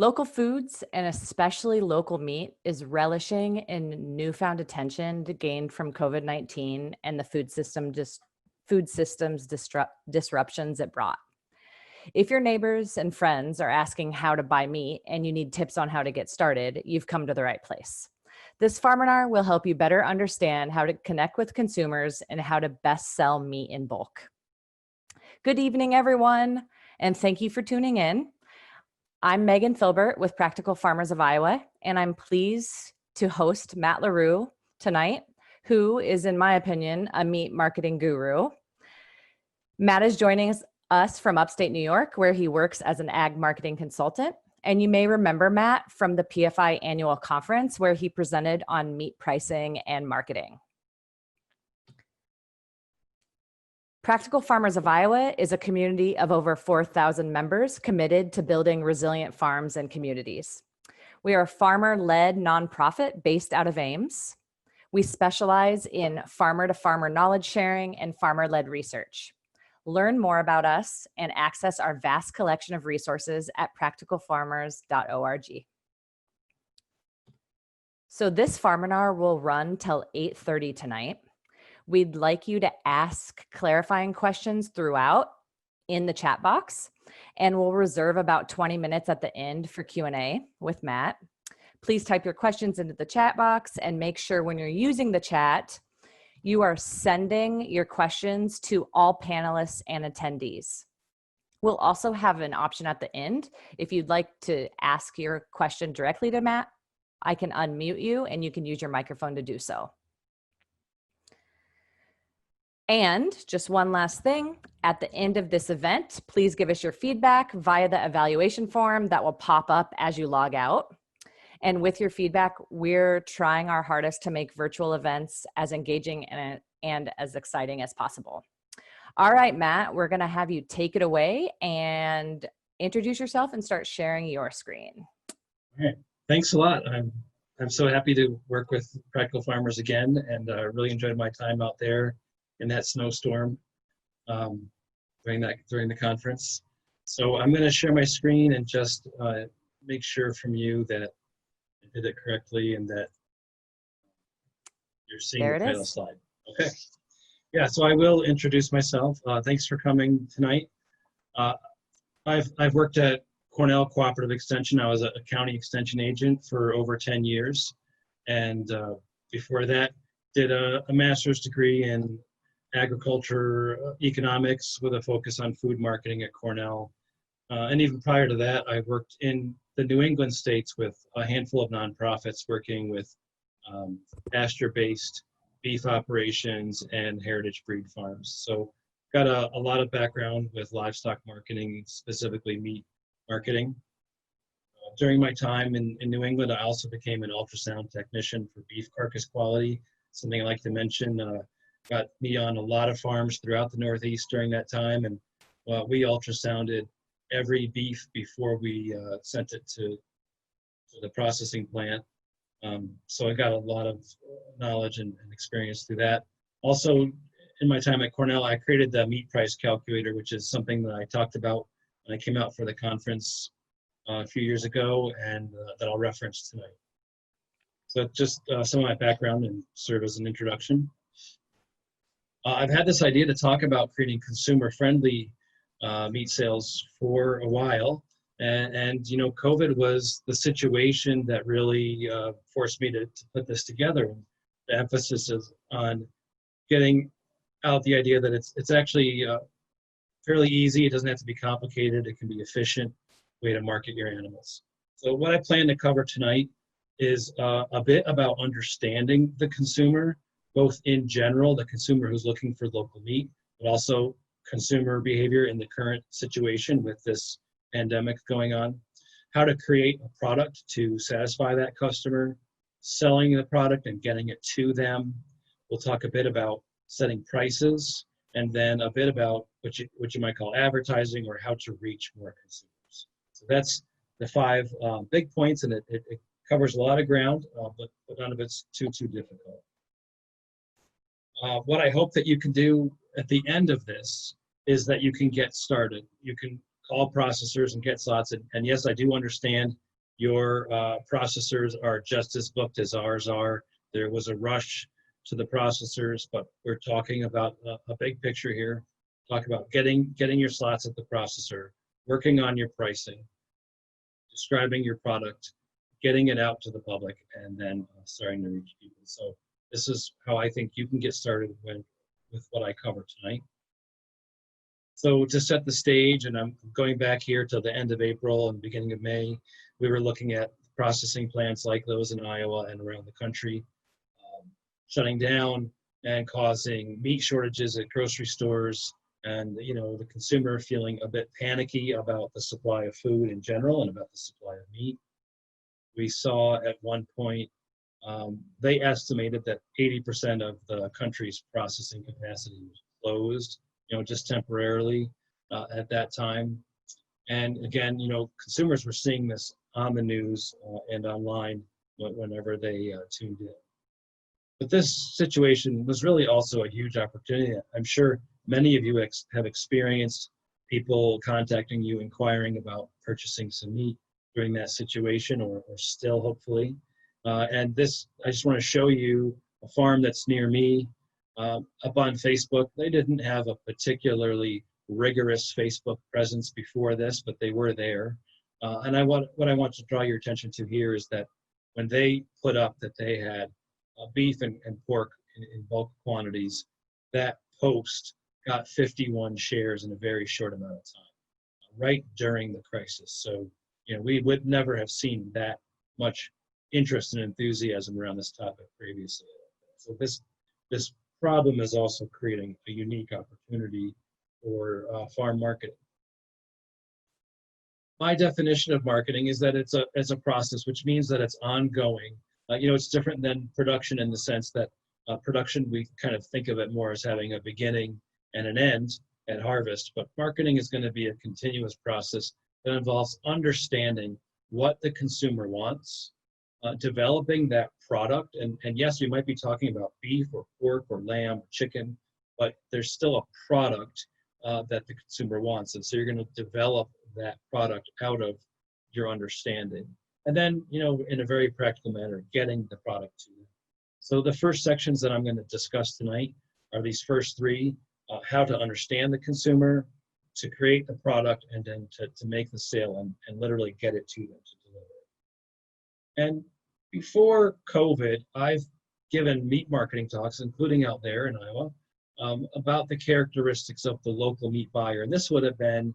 Local foods, and especially local meat, is relishing in newfound attention gained from COVID-19 and the food systems disruptions it brought. If your neighbors and friends are asking how to buy meat and you need tips on how to get started, you've come to the right place. This Farminar will help you better understand how to connect with consumers and how to best sell meat in bulk. Good evening, everyone, and thank you for tuning in. I'm Megan Filbert with Practical Farmers of Iowa, and I'm pleased to host Matt LeRoux tonight, who is, in my opinion, a meat marketing guru. Matt is joining us from upstate New York, where he works as an ag marketing consultant. And you may remember Matt from the PFI annual conference, where he presented on meat pricing and marketing. Practical Farmers of Iowa is a community of over 4,000 members committed to building resilient farms and communities. We are a farmer-led nonprofit based out of Ames. We specialize in farmer-to-farmer knowledge sharing and farmer-led research. Learn more about us and access our vast collection of resources at practicalfarmers.org. So this Farminar will run till 8:30 tonight. We'd like you to ask clarifying questions throughout in the chat box, and we'll reserve about 20 minutes at the end for Q&A with Matt. Please type your questions into the chat box and make sure when you're using the chat, you are sending your questions to all panelists and attendees. We'll also have an option at the end. If you'd like to ask your question directly to Matt, I can unmute you and you can use your microphone to do so. And just one last thing, at the end of this event, please give us your feedback via the evaluation form that will pop up as you log out. And with your feedback, we're trying our hardest to make virtual events as engaging and as exciting as possible. All right, Matt, we're gonna have you take it away and introduce yourself and start sharing your screen. All right, thanks a lot. I'm so happy to work with Practical Farmers again, and really enjoyed my time out there in that snowstorm during the conference. So I'm going to share my screen and just make sure from you that I did it correctly and that you're seeing the title slide. Okay. Yeah, so I will introduce myself. Thanks for coming tonight. I've worked at Cornell Cooperative Extension. I was a county extension agent for over 10 years. And before that, did a master's degree in agriculture economics with a focus on food marketing at Cornell. And even prior to that, I worked in the New England states with a handful of nonprofits working with pasture-based beef operations and heritage breed farms. So got a lot of background with livestock marketing, specifically meat marketing. During my time in New England, I also became an ultrasound technician for beef carcass quality, something I like to mention. Got me on a lot of farms throughout the Northeast during that time, and we ultrasounded every beef before we sent it to the processing plant. So I got a lot of knowledge and experience through that. Also, in my time at Cornell, I created the meat price calculator, which is something that I talked about when I came out for the conference a few years ago, and that I'll reference tonight. So just some of my background and serve as an introduction. I've had this idea to talk about creating consumer-friendly meat sales for a while, and you know, COVID was the situation that really forced me to put this together. The emphasis is on getting out the idea that it's actually fairly easy. It doesn't have to be complicated. It can be efficient way to market your animals. So what I plan to cover tonight is a bit about understanding the consumer, both in general, the consumer who's looking for local meat, but also consumer behavior in the current situation with this pandemic going on, how to create a product to satisfy that customer, selling the product and getting it to them. We'll talk a bit about setting prices, and then a bit about what you might call advertising, or how to reach more consumers. So that's the 5 big points, and it covers a lot of ground, but none of it's too difficult. What I hope that you can do at the end of this is that you can get started. You can call processors and get slots, and yes, I do understand Your processors are just as booked as ours are. There was a rush to the processors, but we're talking about a big picture here. Talk about getting your slots at the processor, working on your pricing, describing your product, getting it out to the public, and then starting to reach people. So this is how I think you can get started with what I cover tonight. So to set the stage, and I'm going back here to the end of April and beginning of May, we were looking at processing plants like those in Iowa and around the country, shutting down and causing meat shortages at grocery stores, and the consumer feeling a bit panicky about the supply of food in general and about the supply of meat. We saw at one point, they estimated that 80% of the country's processing capacity was closed, just temporarily at that time. And again, consumers were seeing this on the news and online whenever they tuned in. But this situation was really also a huge opportunity. I'm sure many of you have experienced people contacting you, inquiring about purchasing some meat during that situation, or still hopefully. And this, I just want to show you a farm that's near me up on Facebook. They didn't have a particularly rigorous Facebook presence before this, but they were there. And what I want to draw your attention to here is that when they put up that they had beef and pork in bulk quantities, that post got 51 shares in a very short amount of time, right during the crisis. So, we would never have seen that much interest and enthusiasm around this topic previously. So this problem is also creating a unique opportunity for farm marketing. My definition of marketing is that it's a process, which means that it's ongoing. It's different than production in the sense that production, we kind of think of it more as having a beginning and an end at harvest, but marketing is going to be a continuous process that involves understanding what the consumer wants, developing that product, and yes, you might be talking about beef or pork or lamb or chicken, but there's still a product that the consumer wants, and so you're going to develop that product out of your understanding. And then, in a very practical manner, getting the product to them. So the first sections that I'm going to discuss tonight are these first three: how to understand the consumer, to create the product, and then to make the sale and literally get it to them, to deliver it. And before COVID, I've given meat marketing talks, including out there in Iowa, about the characteristics of the local meat buyer. And this would have been,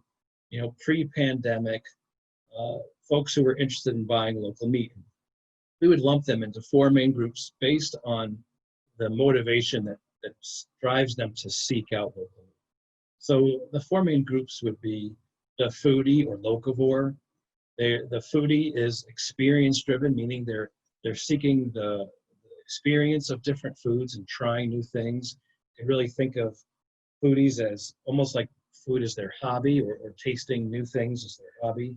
pre-pandemic, folks who were interested in buying local meat. We would lump them into four main groups based on the motivation that drives them to seek out local meat. So the four main groups would be the foodie or locavore. The foodie is experience-driven, meaning they're seeking the experience of different foods and trying new things. You can really think of foodies as almost like food is their hobby, or tasting new things is their hobby.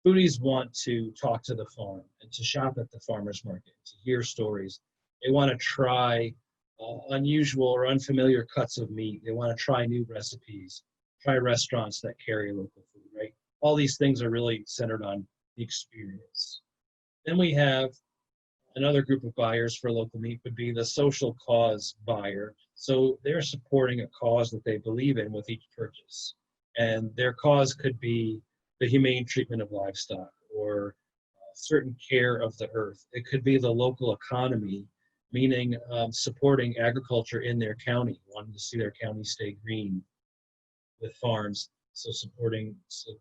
Foodies want to talk to the farm and to shop at the farmer's market, to hear stories. They want to try unusual or unfamiliar cuts of meat. They want to try new recipes, try restaurants that carry local food, right? All these things are really centered on the experience. Then we have another group of buyers for local meat would be the social cause buyer. So they're supporting a cause that they believe in with each purchase. And their cause could be the humane treatment of livestock, or certain care of the earth. It could be the local economy, meaning supporting agriculture in their county, wanting to see their county stay green with farms, so supporting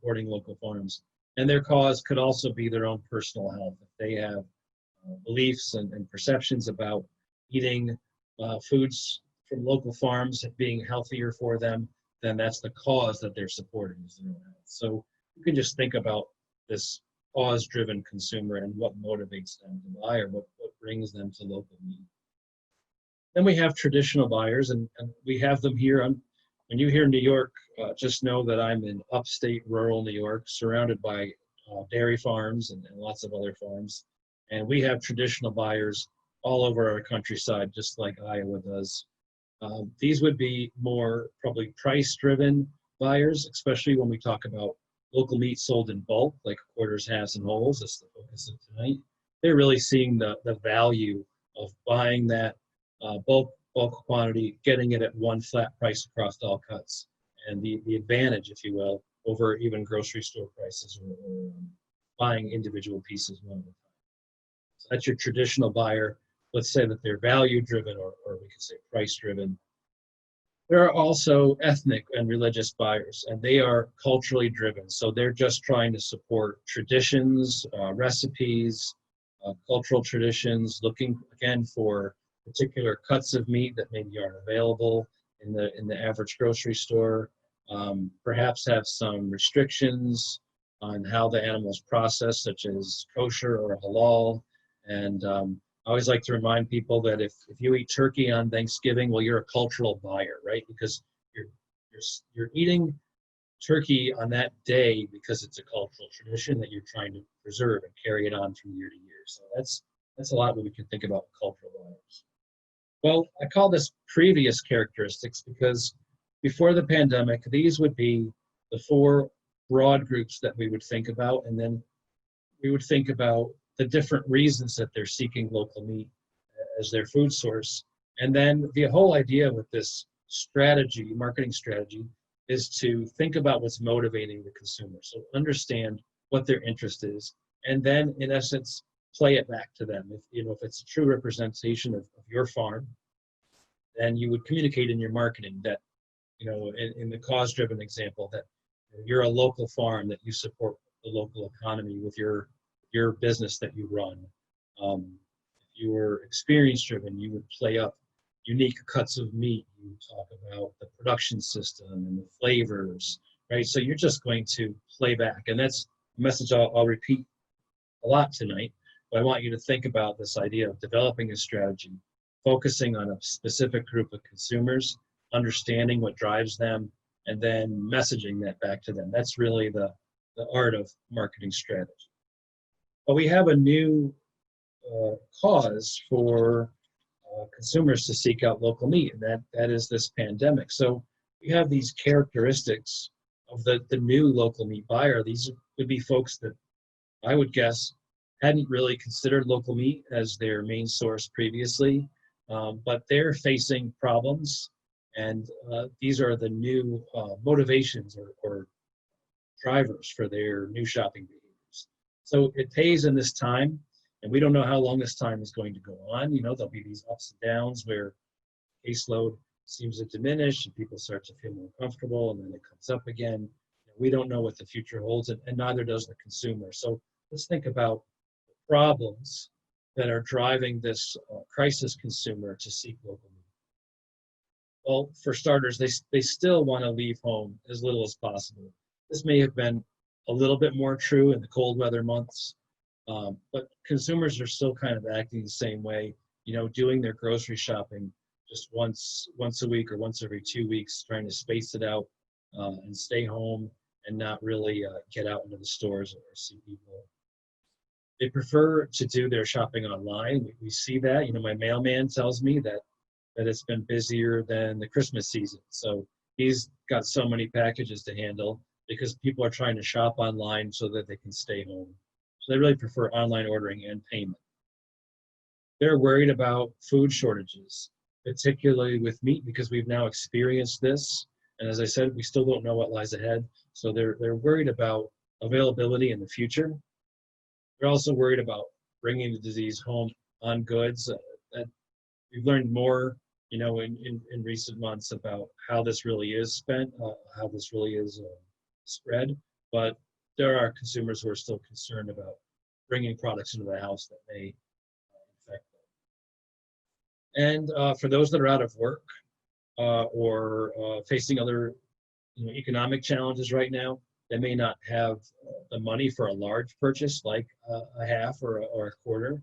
local farms. And their cause could also be their own personal health. If they have beliefs and perceptions about eating foods from local farms being healthier for them, then that's the cause that they're supporting, is their own health. So you can just think about this cause-driven consumer and what motivates them to buy, or what brings them to local meat. Then we have traditional buyers, and we have them here. When you hear New York, just know that I'm in upstate rural New York, surrounded by dairy farms and lots of other farms. And we have traditional buyers all over our countryside, just like Iowa does. These would be more probably price-driven buyers, especially when we talk about local meat sold in bulk, like quarters, halves, and wholes. That's the focus of tonight. They're really seeing the value of buying that bulk quantity, getting it at one flat price across all cuts, and the advantage, if you will, over even grocery store prices or buying individual pieces one at a time. So that's your traditional buyer. Let's say that they're value driven, or we could say price driven. There are also ethnic and religious buyers, and they are culturally driven. So they're just trying to support traditions, recipes, cultural traditions, looking again for particular cuts of meat that maybe aren't available in the average grocery store. Perhaps have some restrictions on how the animal is processed, such as kosher or halal. And I always like to remind people that if you eat turkey on Thanksgiving, well, you're a cultural buyer, right? Because you're eating turkey on that day because it's a cultural tradition that you're trying to preserve and carry it on from year to year. So that's a lot what we can think about cultural buyers. Well, I call this previous characteristics because before the pandemic, these would be the four broad groups that we would think about, and then we would think about the different reasons that they're seeking local meat as their food source. And then the whole idea with this strategy, marketing strategy, is to think about what's motivating the consumer. So understand what their interest is, and then in essence, play it back to them. If it's a true representation of your farm, then you would communicate in your marketing that, in the cause-driven example, that you're a local farm, that you support the local economy with your business that you run. If you were experience-driven, you would play up unique cuts of meat. You would talk about the production system and the flavors, right? So you're just going to play back. And that's a message I'll repeat a lot tonight, but I want you to think about this idea of developing a strategy, focusing on a specific group of consumers, understanding what drives them, and then messaging that back to them. That's really the art of marketing strategy. But we have a new cause for consumers to seek out local meat, and that is this pandemic. So we have these characteristics of the new local meat buyer. These would be folks that I would guess hadn't really considered local meat as their main source previously, but they're facing problems, and these are the new motivations or drivers for their new shopping behaviors. So it pays in this time, and we don't know how long this time is going to go on. There'll be these ups and downs where caseload seems to diminish and people start to feel more comfortable, and then it comes up again. We don't know what the future holds, and neither does the consumer. So let's think about the problems that are driving this crisis consumer to seek local meat. Well, for starters, they still want to leave home as little as possible. This may have been a little bit more true in the cold weather months, but consumers are still kind of acting the same way, doing their grocery shopping just once a week or once every 2 weeks, trying to space it out and stay home and not really get out into the stores or see people. They prefer to do their shopping online. We see that. My mailman tells me that it's been busier than the Christmas season. So he's got so many packages to handle because people are trying to shop online so that they can stay home. So they really prefer online ordering and payment. They're worried about food shortages, particularly with meat, because we've now experienced this. And as I said, we still don't know what lies ahead. So they're worried about availability in the future. They're also worried about bringing the disease home on goods. That we've learned more, in recent months about how this really is spent, how this really is spread. But there are consumers who are still concerned about bringing products into the house that may infect them. And for those that are out of work or facing other economic challenges right now, they may not have the money for a large purchase like a half or a quarter.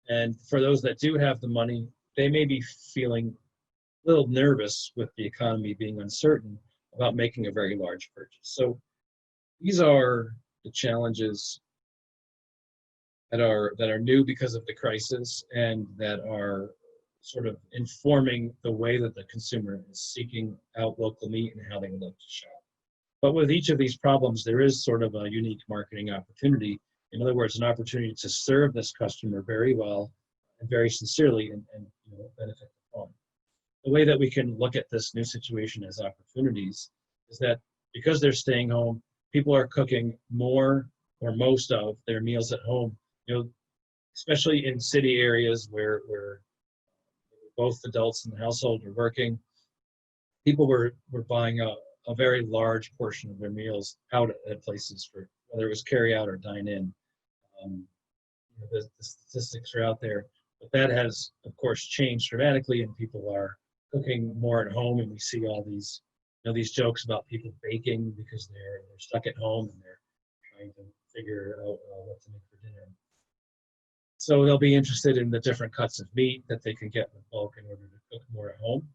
And for those that do have the money, they may be feeling a little nervous with the economy being uncertain about making a very large purchase. So these are the challenges that are new because of the crisis, and that are sort of informing the way that the consumer is seeking out local meat and how they would like to shop. But with each of these problems, there is sort of a unique marketing opportunity. In other words, an opportunity to serve this customer very well and very sincerely, and benefit the farm. The way that we can look at this new situation as opportunities is that because they're staying home, people are cooking more or most of their meals at home. Especially in city areas where both adults in the household are working, people were buying a very large portion of their meals out at places, for whether it was carry out or dine in. The statistics are out there, but that has, of course, changed dramatically, and people are cooking more at home. And we see all these, these jokes about people baking because they're stuck at home and they're trying to figure out what to make for dinner. So they'll be interested in the different cuts of meat that they can get in bulk in order to cook more at home.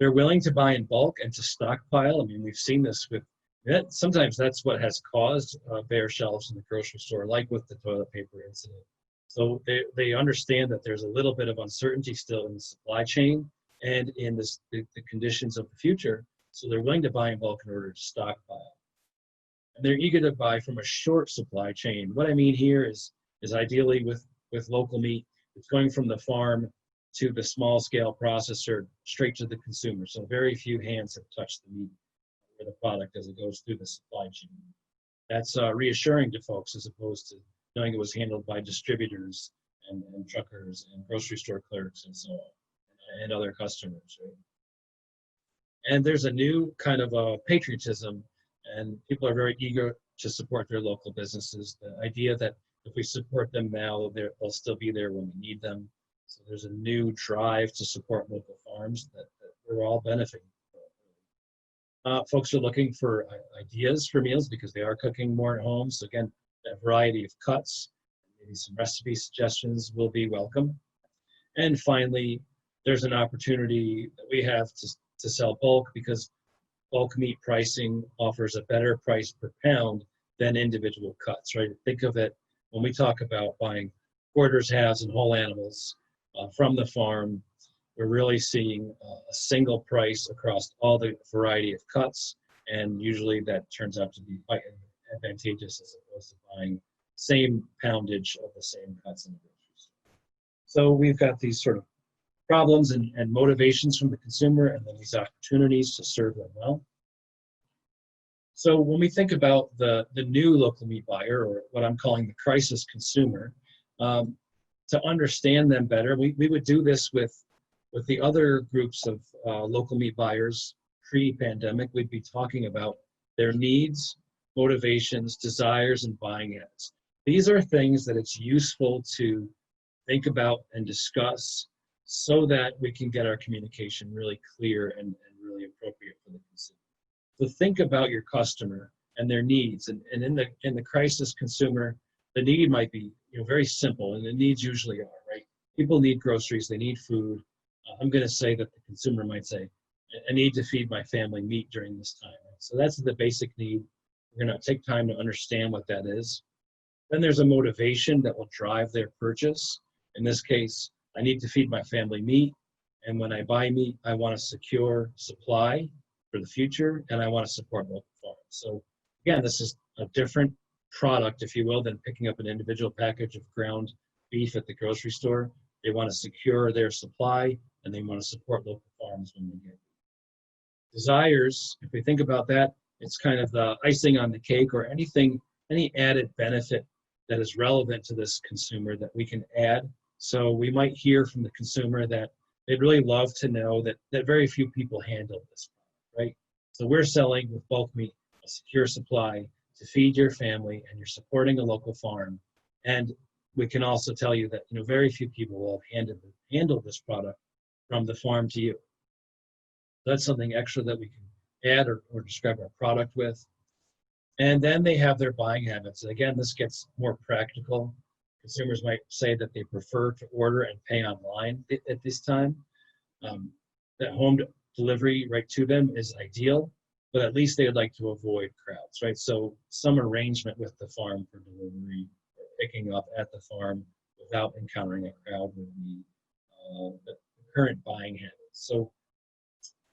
They're willing to buy in bulk and to stockpile. I mean, we've seen this with that. Sometimes that's what has caused bare shelves in the grocery store, like with the toilet paper incident. So they understand that there's a little bit of uncertainty still in the supply chain and in the conditions of the future. So they're willing to buy in bulk in order to stockpile. And they're eager to buy from a short supply chain. What I mean here is ideally with local meat, it's going from the farm to the small scale processor straight to the consumer. So very few hands have touched the meat or the product as it goes through the supply chain. That's reassuring to folks, as opposed to knowing it was handled by distributors and truckers and grocery store clerks and so on, and other customers, right? And there's a new kind of patriotism, and people are very eager to support their local businesses. The idea that if we support them now, they'll still be there when we need them. So there's a new drive to support local farms that we're all benefiting from. Folks are looking for ideas for meals because they are cooking more at home. So again, that variety of cuts, maybe some recipe suggestions will be welcome. And finally, there's an opportunity that we have to sell bulk, because bulk meat pricing offers a better price per pound than individual cuts, right? Think of it, when we talk about buying quarters, halves, and whole animals from the farm, we're really seeing a single price across all the variety of cuts, and usually that turns out to be quite advantageous as opposed to buying same poundage of the same cuts in the grocery store. So we've got these sort of problems and motivations from the consumer, and then these opportunities to serve them well. So when we think about the new local meat buyer, or what I'm calling the crisis consumer, to understand them better, we would do this with the other groups of local meat buyers pre-pandemic. We'd be talking about their needs, motivations, desires, and buying habits. These are things that it's useful to think about and discuss so that we can get our communication really clear and really appropriate for the consumer. So think about your customer and their needs. And in the crisis consumer, the need might be very simple, and the needs usually are, right? People need groceries, they need food. I'm going to say that the consumer might say, I need to feed my family meat during this time. Right? So that's the basic need. We're going to take time to understand what that is. Then there's a motivation that will drive their purchase. In this case, I need to feed my family meat, and when I buy meat, I want to secure supply for the future, and I want to support local farms. So again, this is a different product, if you will, than picking up an individual package of ground beef at the grocery store. They want to secure their supply, and they want to support local farms when they get it. Desires, if we think about that, it's kind of the icing on the cake, or any added benefit that is relevant to this consumer that we can add. So we might hear from the consumer that they'd really love to know that very few people handle this, right? So we're selling with bulk meat a secure supply to feed your family, and you're supporting a local farm. And we can also tell you that very few people will handle this product from the farm to you. That's something extra that we can add or describe our product with. And then they have their buying habits. And again, this gets more practical. Consumers might say that they prefer to order and pay online at this time. That home delivery right to them is ideal, but at least they would like to avoid crowds, right? So some arrangement with the farm for delivery or picking up at the farm without encountering a crowd would be the current buying habits. So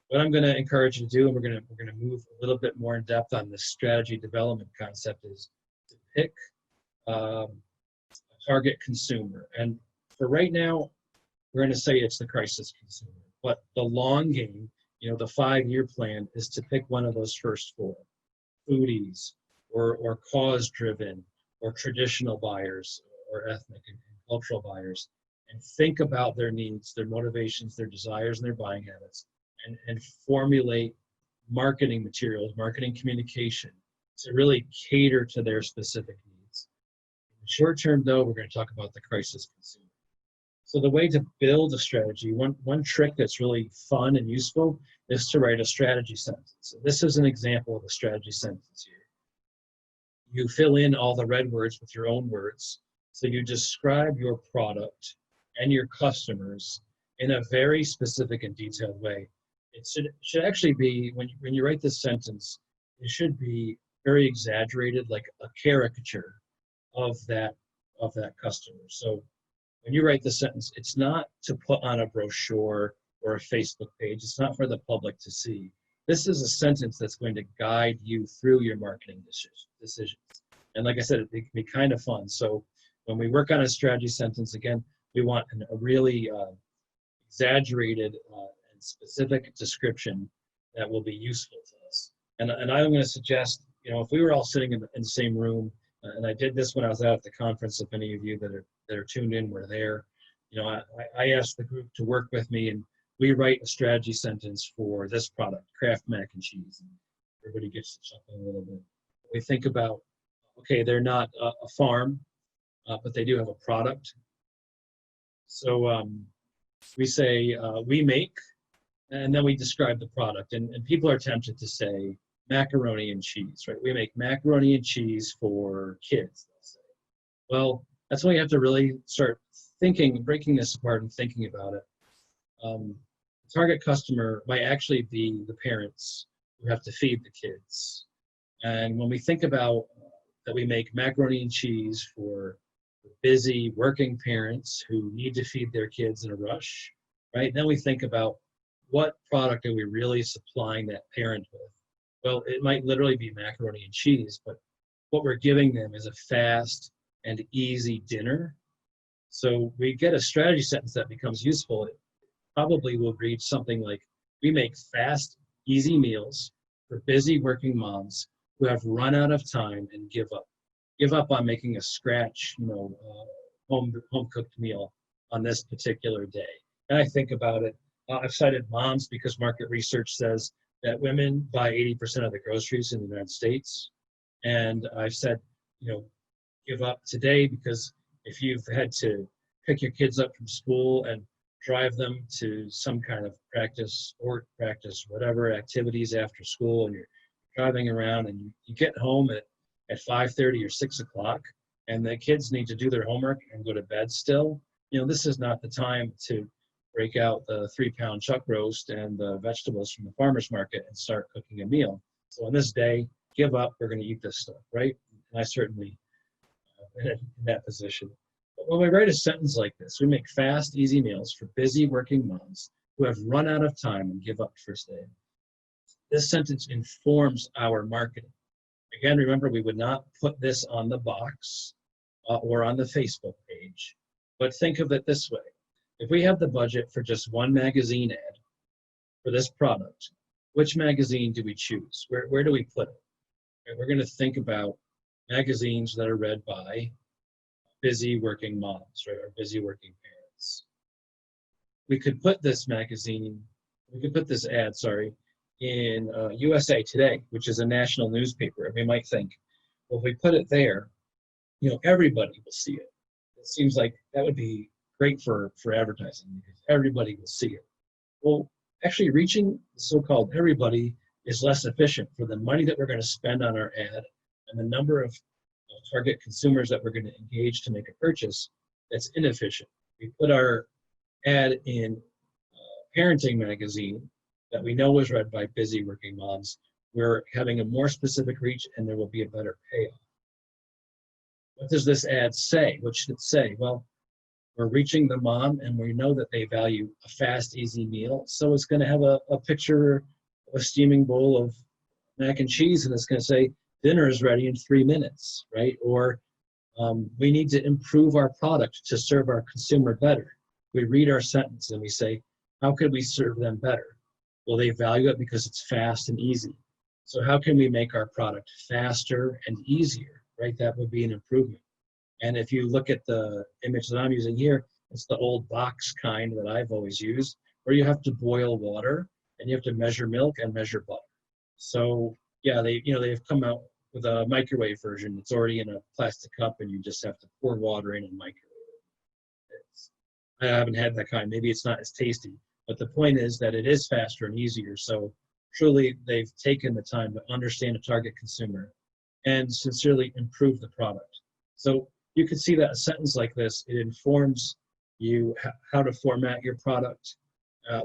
What I'm going to encourage you to do, and we're going to move a little bit more in depth on this strategy development concept, is to pick a target consumer. And for right now, we're going to say it's the crisis consumer. But the long game, the 5-year plan, is to pick one of those first 4: foodies, or cause-driven, or traditional buyers, or ethnic and cultural buyers, and think about their needs, their motivations, their desires, and their buying habits, and formulate marketing materials, marketing communication to really cater to their specific needs. In the short term, though, we're going to talk about the crisis consumer. So the way to build a strategy, one trick that's really fun and useful is to write a strategy sentence. So this is an example of a strategy sentence here. You fill in all the red words with your own words. So you describe your product and your customers in a very specific and detailed way. It should actually be, when you write this sentence, it should be very exaggerated, like a caricature of that customer. So when you write the sentence, it's not to put on a brochure or a Facebook page. It's not for the public to see. This is a sentence that's going to guide you through your marketing decisions. And like I said, it can be kind of fun. So when we work on a strategy sentence, again, we want a really exaggerated and specific description that will be useful to us. And I'm going to suggest, if we were all sitting in the same room, and I did this when I was out at the conference, if any of you that are tuned in were there, I asked the group to work with me, and we write a strategy sentence for this product, Kraft mac and cheese. And everybody gets to chuckle a little bit. We think about, okay, they're not a farm, but they do have a product. So we say, we make, and then we describe the product. And people are tempted to say macaroni and cheese, right? We make macaroni and cheese for kids, let's say. Well, that's when you have to really start thinking, breaking this apart and thinking about it. The target customer might actually be the parents who have to feed the kids. And when we think about that we make macaroni and cheese for busy working parents who need to feed their kids in a rush, right? Then we think about, what product are we really supplying that parent with? Well, it might literally be macaroni and cheese, but what we're giving them is a fast and easy dinner. So we get a strategy sentence that becomes useful. It probably will read something like, we make fast, easy meals for busy working moms who have run out of time and give up on making a scratch, home cooked meal on this particular day. And I think about it. I've cited moms because market research says that women buy 80% of the groceries in the United States. And I've said, give up today, because if you've had to pick your kids up from school and drive them to some kind of sport practice, whatever activities after school, and you're driving around and you get home at 5:30 or 6 o'clock, and the kids need to do their homework and go to bed still, this is not the time to break out the 3-pound chuck roast and the vegetables from the farmer's market and start cooking a meal. So on this day, give up, we're going to eat this stuff, right? And I certainly been in that position. But when we write a sentence like this, we make fast, easy meals for busy working moms who have run out of time and give up first day. This sentence informs our marketing. Again, remember, we would not put this on the box or on the Facebook page, but think of it this way. If we have the budget for just one magazine ad for this product, which magazine do we choose? Where do we put it? And we're going to think about magazines that are read by busy working moms, right, or busy working parents. We could put this ad, in USA Today, which is a national newspaper. And we might think, well, if we put it there, everybody will see it. It seems like that would be great for advertising, because everybody will see it. Well, actually reaching the so-called everybody is less efficient for the money that we're going to spend on our ad and the number of target consumers that we're going to engage to make a purchase. That's inefficient. We put our ad in a parenting magazine that we know is read by busy working moms. We're having a more specific reach, and there will be a better payoff. What does this ad say? What should it say? Well, we're reaching the mom, and we know that they value a fast, easy meal. So it's going to have a picture of a steaming bowl of mac and cheese, and it's going to say, dinner is ready in 3 minutes, right? Or we need to improve our product to serve our consumer better. We read our sentence and we say, how could we serve them better? Well, they value it because it's fast and easy. So how can we make our product faster and easier, right? That would be an improvement. And if you look at the image that I'm using here, it's the old box kind that I've always used, where you have to boil water and you have to measure milk and measure butter. So yeah, they've come out with a microwave version. It's already in a plastic cup, and you just have to pour water in and microwave it. I haven't had that kind. Maybe it's not as tasty, but the point is that it is faster and easier. So truly, they've taken the time to understand a target consumer and sincerely improve the product. So you can see that a sentence like this, it informs you how to format your product,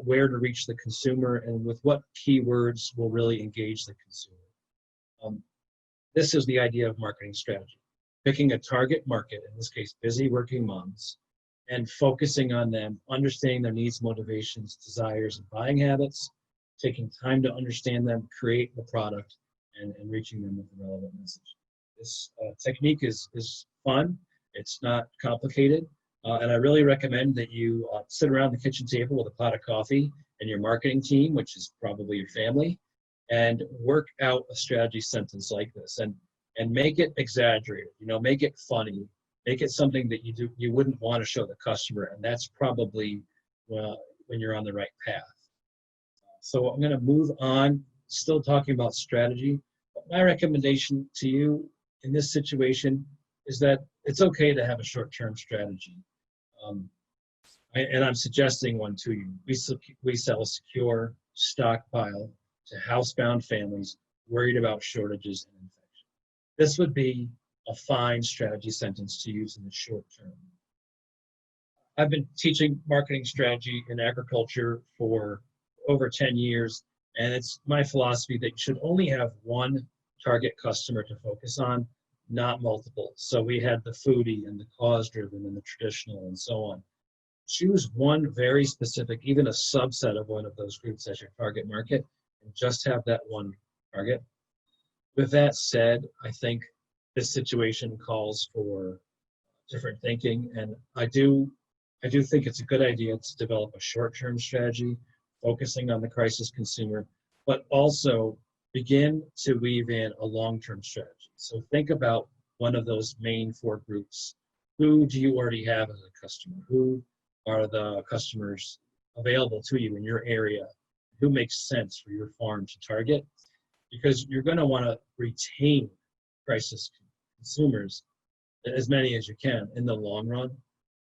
where to reach the consumer, and with what keywords will really engage the consumer. This is the idea of marketing strategy. Picking a target market, in this case, busy working moms, and focusing on them, understanding their needs, motivations, desires, and buying habits, taking time to understand them, create the product, and reaching them with the relevant message. This technique is fun. It's not complicated. And I really recommend that you sit around the kitchen table with a pot of coffee and your marketing team, which is probably your family, and work out a strategy sentence like this, and make it exaggerated. Make it funny. Make it something that you wouldn't want to show the customer, and that's probably when you're on the right path. So I'm going to move on, still talking about strategy. But my recommendation to you in this situation is that it's okay to have a short-term strategy. And I'm suggesting one to you. We sell a secure stockpile to housebound families worried about shortages and infection. This would be a fine strategy sentence to use in the short term. I've been teaching marketing strategy in agriculture for over 10 years, and it's my philosophy that you should only have one target customer to focus on, not multiple. So we had the foodie and the cause-driven and the traditional and so on. Choose one very specific, even a subset of one of those groups as your target market, and just have that one target. With that said, I think this situation calls for different thinking, and I do think it's a good idea to develop a short-term strategy focusing on the crisis consumer, but also begin to weave in a long-term strategy. So think about one of those main 4 groups. Who do you already have as a customer? Who are the customers available to you in your area? Who makes sense for your farm to target? Because you're going to want to retain crisis consumers, as many as you can in the long run,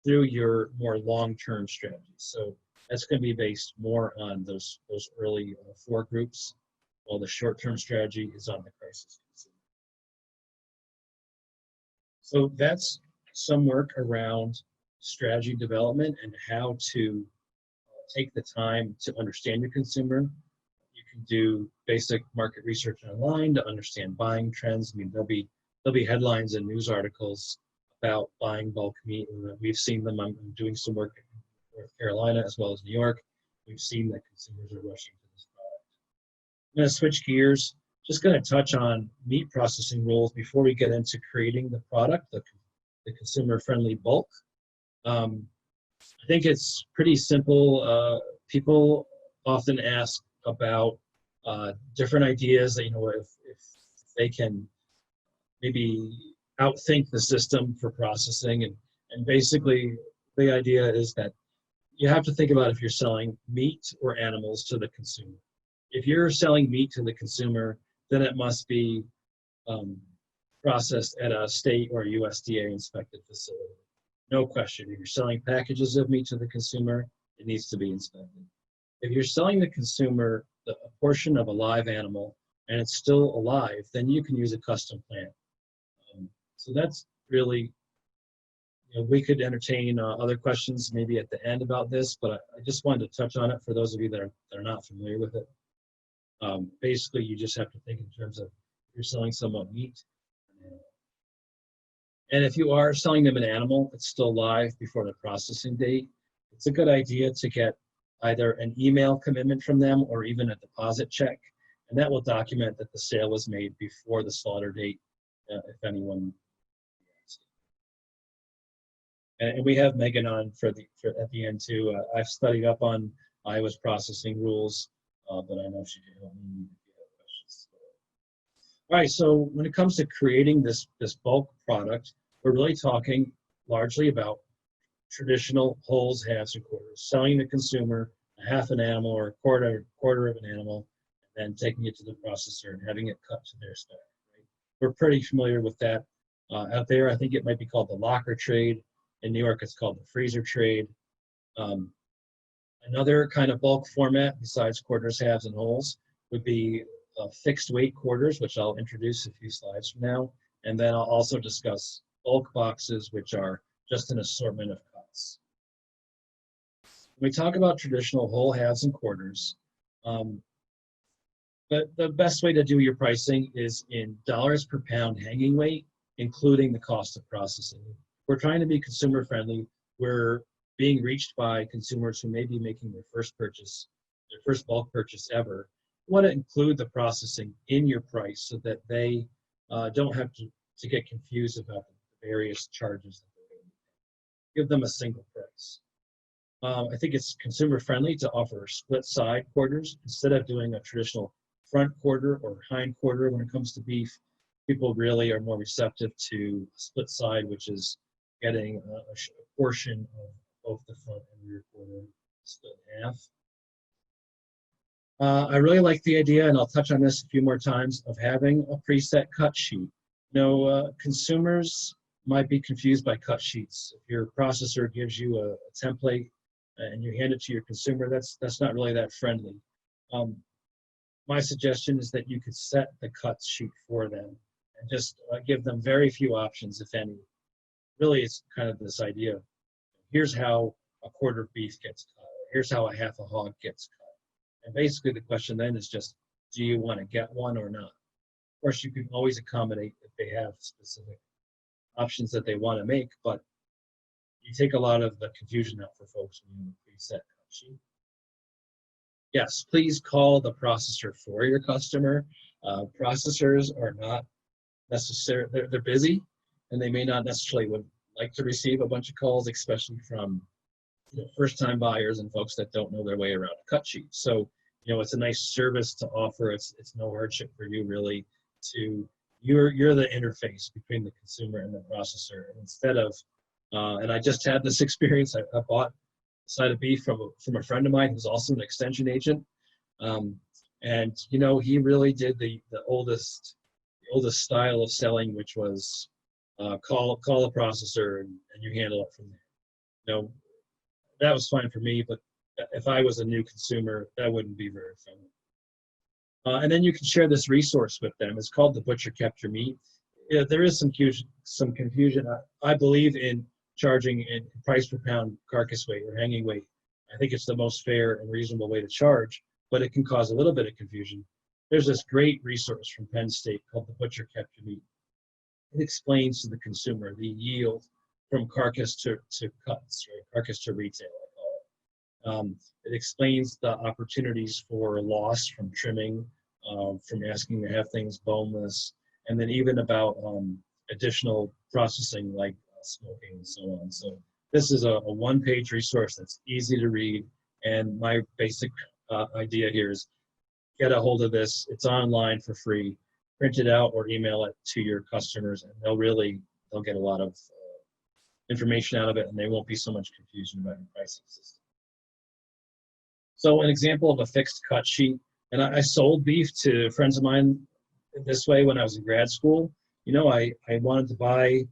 through your more long-term strategies. So that's going to be based more on those early 4 groups, while the short-term strategy is on the crisis consumer. So that's some work around strategy development and how to take the time to understand your consumer. You can do basic market research online to understand buying trends. I mean, there'll be headlines and news articles about buying bulk meat, and we've seen them. I'm doing some work in North Carolina as well as New York. We've seen that consumers are rushing to this product. I'm going to switch gears. Just going to touch on meat processing rules before we get into creating the product, the consumer-friendly bulk. I think it's pretty simple. People often ask about different ideas that, if they can maybe outthink the system for processing. And basically, the idea is that you have to think about if you're selling meat or animals to the consumer. If you're selling meat to the consumer, then it must be processed at a state or USDA inspected facility. No question. If you're selling packages of meat to the consumer, it needs to be inspected. If you're selling the consumer a portion of a live animal and it's still alive, then you can use a custom plant. So that's really, we could entertain other questions maybe at the end about this, but I just wanted to touch on it for those of you that are not familiar with it. Basically, you just have to think in terms of you're selling someone meat. And if you are selling them an animal that's still live before the processing date, it's a good idea to get either an email commitment from them or even a deposit check. And that will document that the sale was made before the slaughter date, if anyone. And we have Megan on at the end too. I've studied up on Iowa's processing rules, but I know she can help me if you have questions. All right, so when it comes to creating this bulk product, we're really talking largely about traditional wholes, halves, and quarters, selling the consumer a half an animal or a quarter of an animal, and then taking it to the processor and having it cut to their spec. Right? We're pretty familiar with that. Out there, I think it might be called the locker trade. In New York, it's called the freezer trade. Another kind of bulk format besides quarters, halves, and wholes would be fixed weight quarters, which I'll introduce a few slides from now. And then I'll also discuss bulk boxes, which are just an assortment of cuts. When we talk about traditional whole, halves, and quarters, the best way to do your pricing is in dollars per pound hanging weight, including the cost of processing. We're trying to be consumer friendly. We're being reached by consumers who may be making their first purchase, their first bulk purchase ever. You want to include the processing in your price so that they don't have to get confused about the various charges that they're going to pay. Give them a single price. I think it's consumer friendly to offer split side quarters instead of doing a traditional front quarter or hind quarter when it comes to beef. People really are more receptive to split side, which is getting a portion of both the front and rear quarter split in half. I really like the idea, and I'll touch on this a few more times, of having a preset cut sheet. Consumers might be confused by cut sheets. If your processor gives you a template and you hand it to your consumer, that's not really that friendly. My suggestion is that you could set the cut sheet for them and just give them very few options, if any. Really, it's kind of this idea of, here's how a quarter of beef gets cut. Here's how a half a hog gets cut. And basically the question then is just, do you want to get one or not? Of course, you can always accommodate if they have specific options that they want to make, but you take a lot of the confusion out for folks when you preset cut sheet. Yes, please call the processor for your customer. Processors are not necessarily, they're busy, and they may not necessarily would like to receive a bunch of calls, especially from first-time buyers and folks that don't know their way around a cut sheet. So, it's a nice service to offer. It's no hardship for you really you're the interface between the consumer and the processor. And instead of, and I just had this experience. I bought a side of beef from a friend of mine who's also an extension agent, and he really did the oldest style of selling, which was call a processor and you handle it from there. That was fine for me, but if I was a new consumer, that wouldn't be very friendly. And then you can share this resource with them. It's called The Butcher Kept Your Meat. There is some confusion. I believe in charging in price per pound carcass weight or hanging weight. I think it's the most fair and reasonable way to charge, but it can cause a little bit of confusion. There's this great resource from Penn State called The Butcher Kept Your Meat. It explains to the consumer the yield from carcass to cuts, right? Carcass to retail, I call it. It explains the opportunities for loss from trimming, from asking to have things boneless, and then even about additional processing like smoking and so on. So this is a one-page resource that's easy to read, and my basic idea here is get a hold of this. It's online for free. Print it out or email it to your customers, and they'll get a lot of information out of it, and there won't be so much confusion about your pricing system. So an example of a fixed cut sheet, and I sold beef to friends of mine this way when I was in grad school. I wanted to buy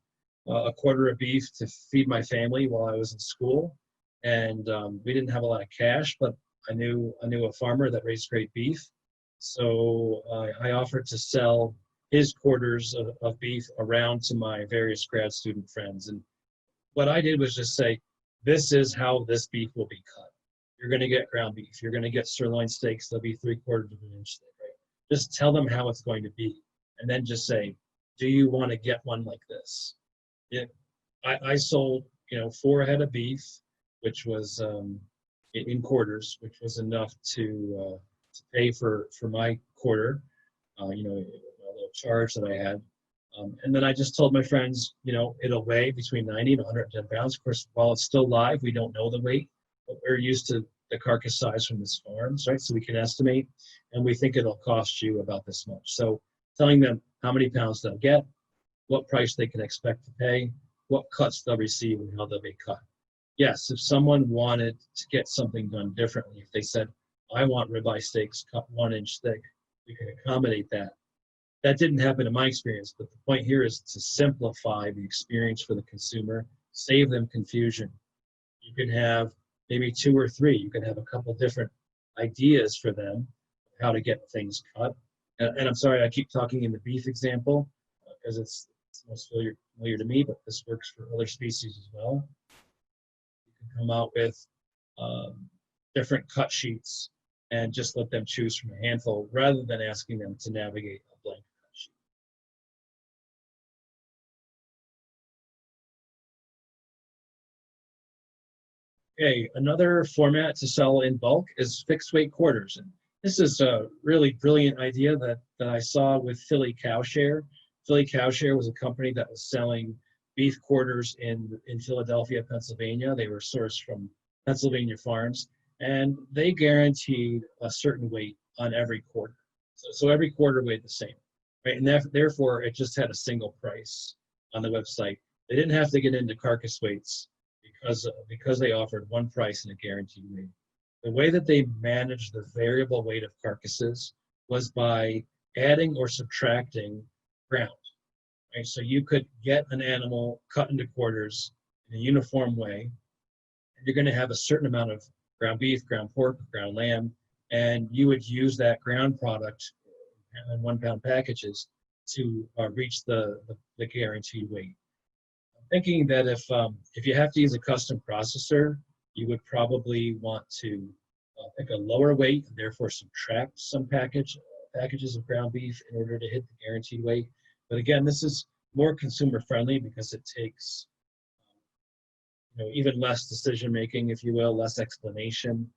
a quarter of beef to feed my family while I was in school, and we didn't have a lot of cash, but I knew a farmer that raised great beef. So I offered to sell his quarters of beef around to my various grad student friends. And what I did was just say, this is how this beef will be cut. You're going to get ground beef. You're going to get sirloin steaks. They'll be 3/4 of an inch thick, right? Just tell them how it's going to be. And then just say, do you want to get one like this? Yeah, I sold, 4 head of beef, which was in quarters, which was enough to pay for my quarter, a little charge that I had. And then I just told my friends, it'll weigh between 90 and 110 pounds. Of course, while it's still live, we don't know the weight, but we're used to the carcass size from this farms, right? So we can estimate, and we think it'll cost you about this much. So telling them how many pounds they'll get, what price they can expect to pay, what cuts they'll receive, and how they'll be cut. Yes, if someone wanted to get something done differently, if they said, I want ribeye steaks cut 1 inch thick, we can accommodate that. That didn't happen in my experience, but the point here is to simplify the experience for the consumer, save them confusion. You can have maybe 2 or 3. You can have a couple different ideas for them how to get things cut. And I'm sorry, I keep talking in the beef example because it's most familiar to me, but this works for other species as well. You can come out with different cut sheets and just let them choose from a handful rather than asking them to navigate a blank cut sheet. Okay, another format to sell in bulk is fixed weight quarters. And this is a really brilliant idea that I saw with Philly Cowshare. Philly Cowshare was a company that was selling beef quarters in Philadelphia, Pennsylvania. They were sourced from Pennsylvania farms, and they guaranteed a certain weight on every quarter. So every quarter weighed the same, right? And therefore, it just had a single price on the website. They didn't have to get into carcass weights because they offered one price and a guaranteed weight. The way that they managed the variable weight of carcasses was by adding or subtracting ground. Right? So you could get an animal cut into quarters in a uniform way, and you're going to have a certain amount of ground beef, ground pork, ground lamb, and you would use that ground product in 1 pound packages to reach the guaranteed weight. I'm thinking that if you have to use a custom processor, you would probably want to pick a lower weight and therefore subtract some packages of ground beef in order to hit the guaranteed weight. But again, this is more consumer friendly because it takes even less decision making, if you will, less explanation.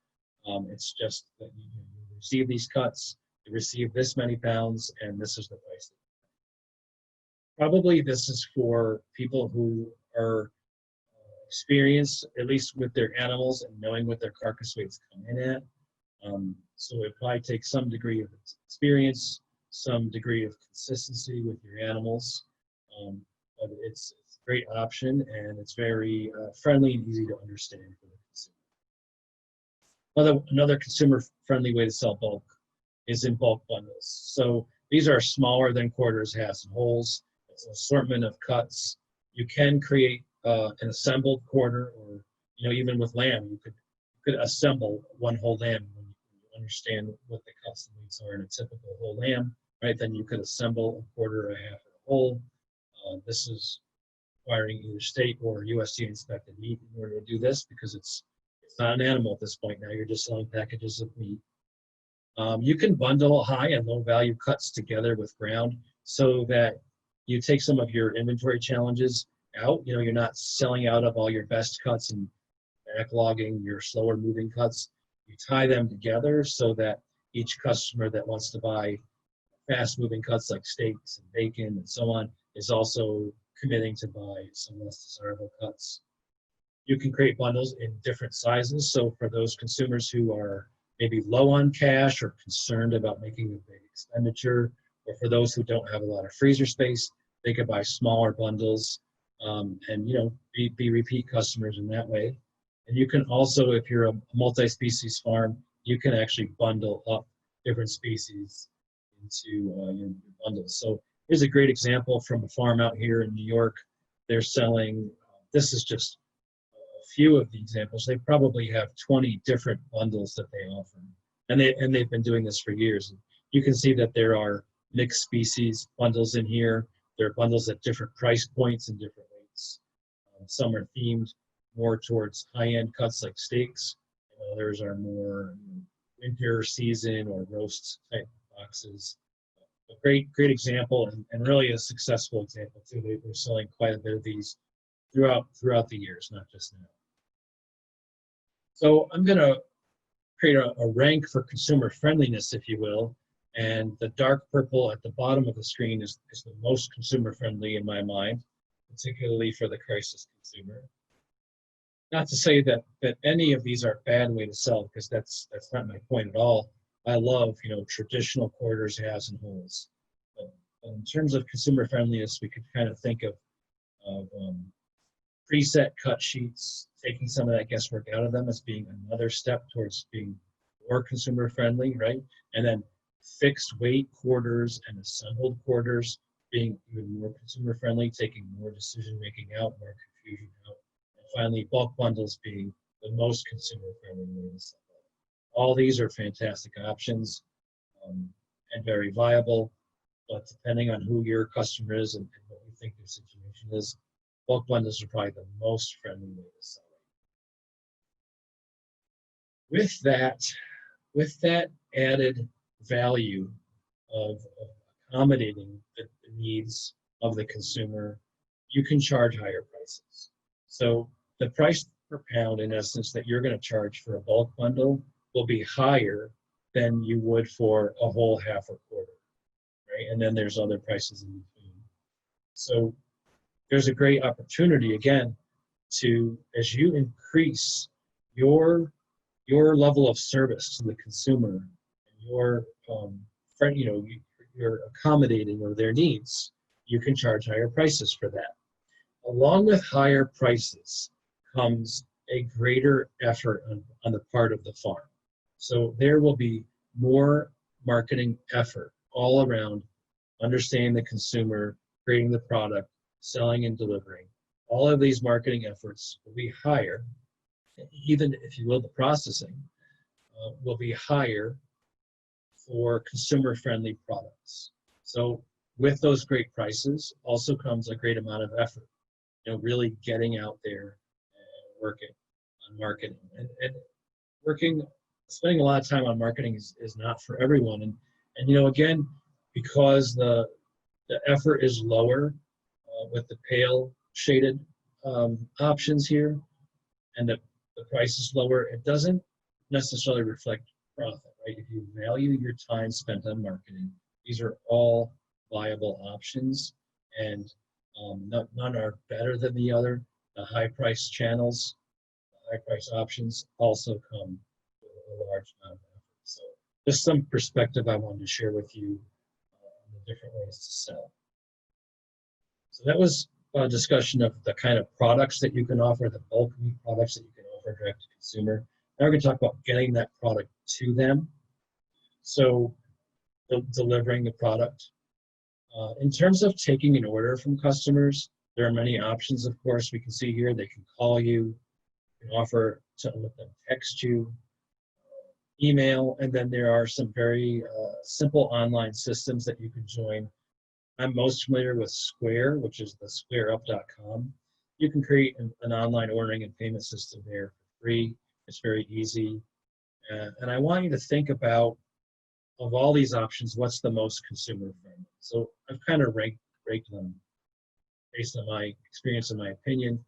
It's just that you receive these cuts, you receive this many pounds, and this is the price. Probably this is for people who are experienced, at least with their animals, and knowing what their carcass weights come in at. So it probably takes some degree of experience, some degree of consistency with your animals. But it's a great option, and it's very friendly and easy to understand for the consumer. Another consumer-friendly way to sell bulk is in bulk bundles. So these are smaller than quarters, halves, and wholes. It's an assortment of cuts. You can create an assembled quarter, or even with lamb, you could assemble one whole lamb when you understand what the cuts and weights are in a typical whole lamb, right? Then you could assemble a quarter, a half, and a whole. This is requiring either state or USDA inspected meat in order to do this because it's not an animal at this point. Now you're just selling packages of meat. You can bundle high and low value cuts together with ground so that you take some of your inventory challenges out. You're not selling out of all your best cuts and backlogging your slower moving cuts. You tie them together so that each customer that wants to buy fast moving cuts like steaks and bacon and so on is also committing to buy some less desirable cuts. You can create bundles in different sizes. So for those consumers who are maybe low on cash or concerned about making a big expenditure, or for those who don't have a lot of freezer space, they could buy smaller bundles and be repeat customers in that way. And you can also, if you're a multi-species farm, you can actually bundle up different species into your bundles. So here's a great example from a farm out here in New York. They're selling, this is just a few of the examples. They probably have 20 different bundles that they offer. And they've been doing this for years. You can see that there are mixed species bundles in here. There are bundles at different price points and different weights. Some are themed more towards high-end cuts like steaks. Others are more winter season or roast type boxes. a great example, and really a successful example too. They're selling quite a bit of these throughout the years, not just now. So I'm going to create a rank for consumer friendliness, if you will, and the dark purple at the bottom of the screen is the most consumer friendly in my mind, particularly for the crisis consumer. Not to say that any of these are a bad way to sell, because that's not my point at all. I love, traditional quarters, halves, and wholes. But in terms of consumer friendliness, we could kind of think of preset cut sheets, taking some of that guesswork out of them as being another step towards being more consumer friendly, right? And then fixed weight quarters and assembled quarters being even more consumer friendly, taking more decision making out, more confusion out. And finally, bulk bundles being the most consumer friendly way to sell. All these are fantastic options and very viable, but depending on who your customer is and what you think their situation is, bulk bundles are probably the most friendly way to sell it. With that added value of accommodating the needs of the consumer, you can charge higher prices. So the price per pound, in essence, that you're going to charge for a bulk bundle will be higher than you would for a whole, half, or quarter, right? And then there's other prices in between. So there's a great opportunity, again, to, as you increase your level of service to the consumer, and your you're accommodating of their needs, you can charge higher prices for that. Along with higher prices comes a greater effort on the part of the farm. So there will be more marketing effort all around understanding the consumer, creating the product, selling and delivering. All of these marketing efforts will be higher. Even, if you will, the processing will be higher for consumer-friendly products. So with those great prices also comes a great amount of effort, really getting out there and working on marketing. And spending a lot of time on marketing is not for everyone. And again, because the effort is lower with the pale shaded options here, and the price is lower, it doesn't necessarily reflect profit, right? If you value your time spent on marketing, these are all viable options, and none are better than the other. The high price channels, the high price options also come with a large amount of effort. So just some perspective I wanted to share with you on the different ways to sell. So that was a discussion of the kind of products that you can offer, the bulk meat products that you can offer direct to consumer. Now we're going to talk about getting that product to them. So delivering the product. In terms of taking an order from customers, there are many options, of course. We can see here they can call you, you can offer to let them text you, email, and then there are some very simple online systems that you can join. I'm most familiar with Square, which is the squareup.com. You can create an online ordering and payment system there for free. It's very easy. And I want you to think about, of all these options, what's the most consumer friendly? So I've kind of ranked them based on my experience and my opinion.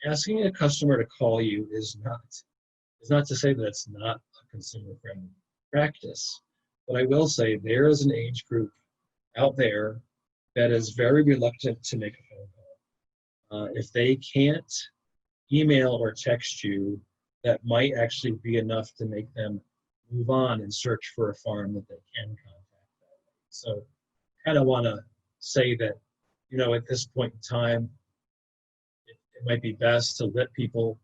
Asking a customer to call you is not to say that it's not a consumer friendly practice. But I will say there is an age group out there that is very reluctant to make a phone call. If they can't email or text you, that might actually be enough to make them move on and search for a farm that they can contact that way. So kind of want to say that, at this point in time, it might be best to let people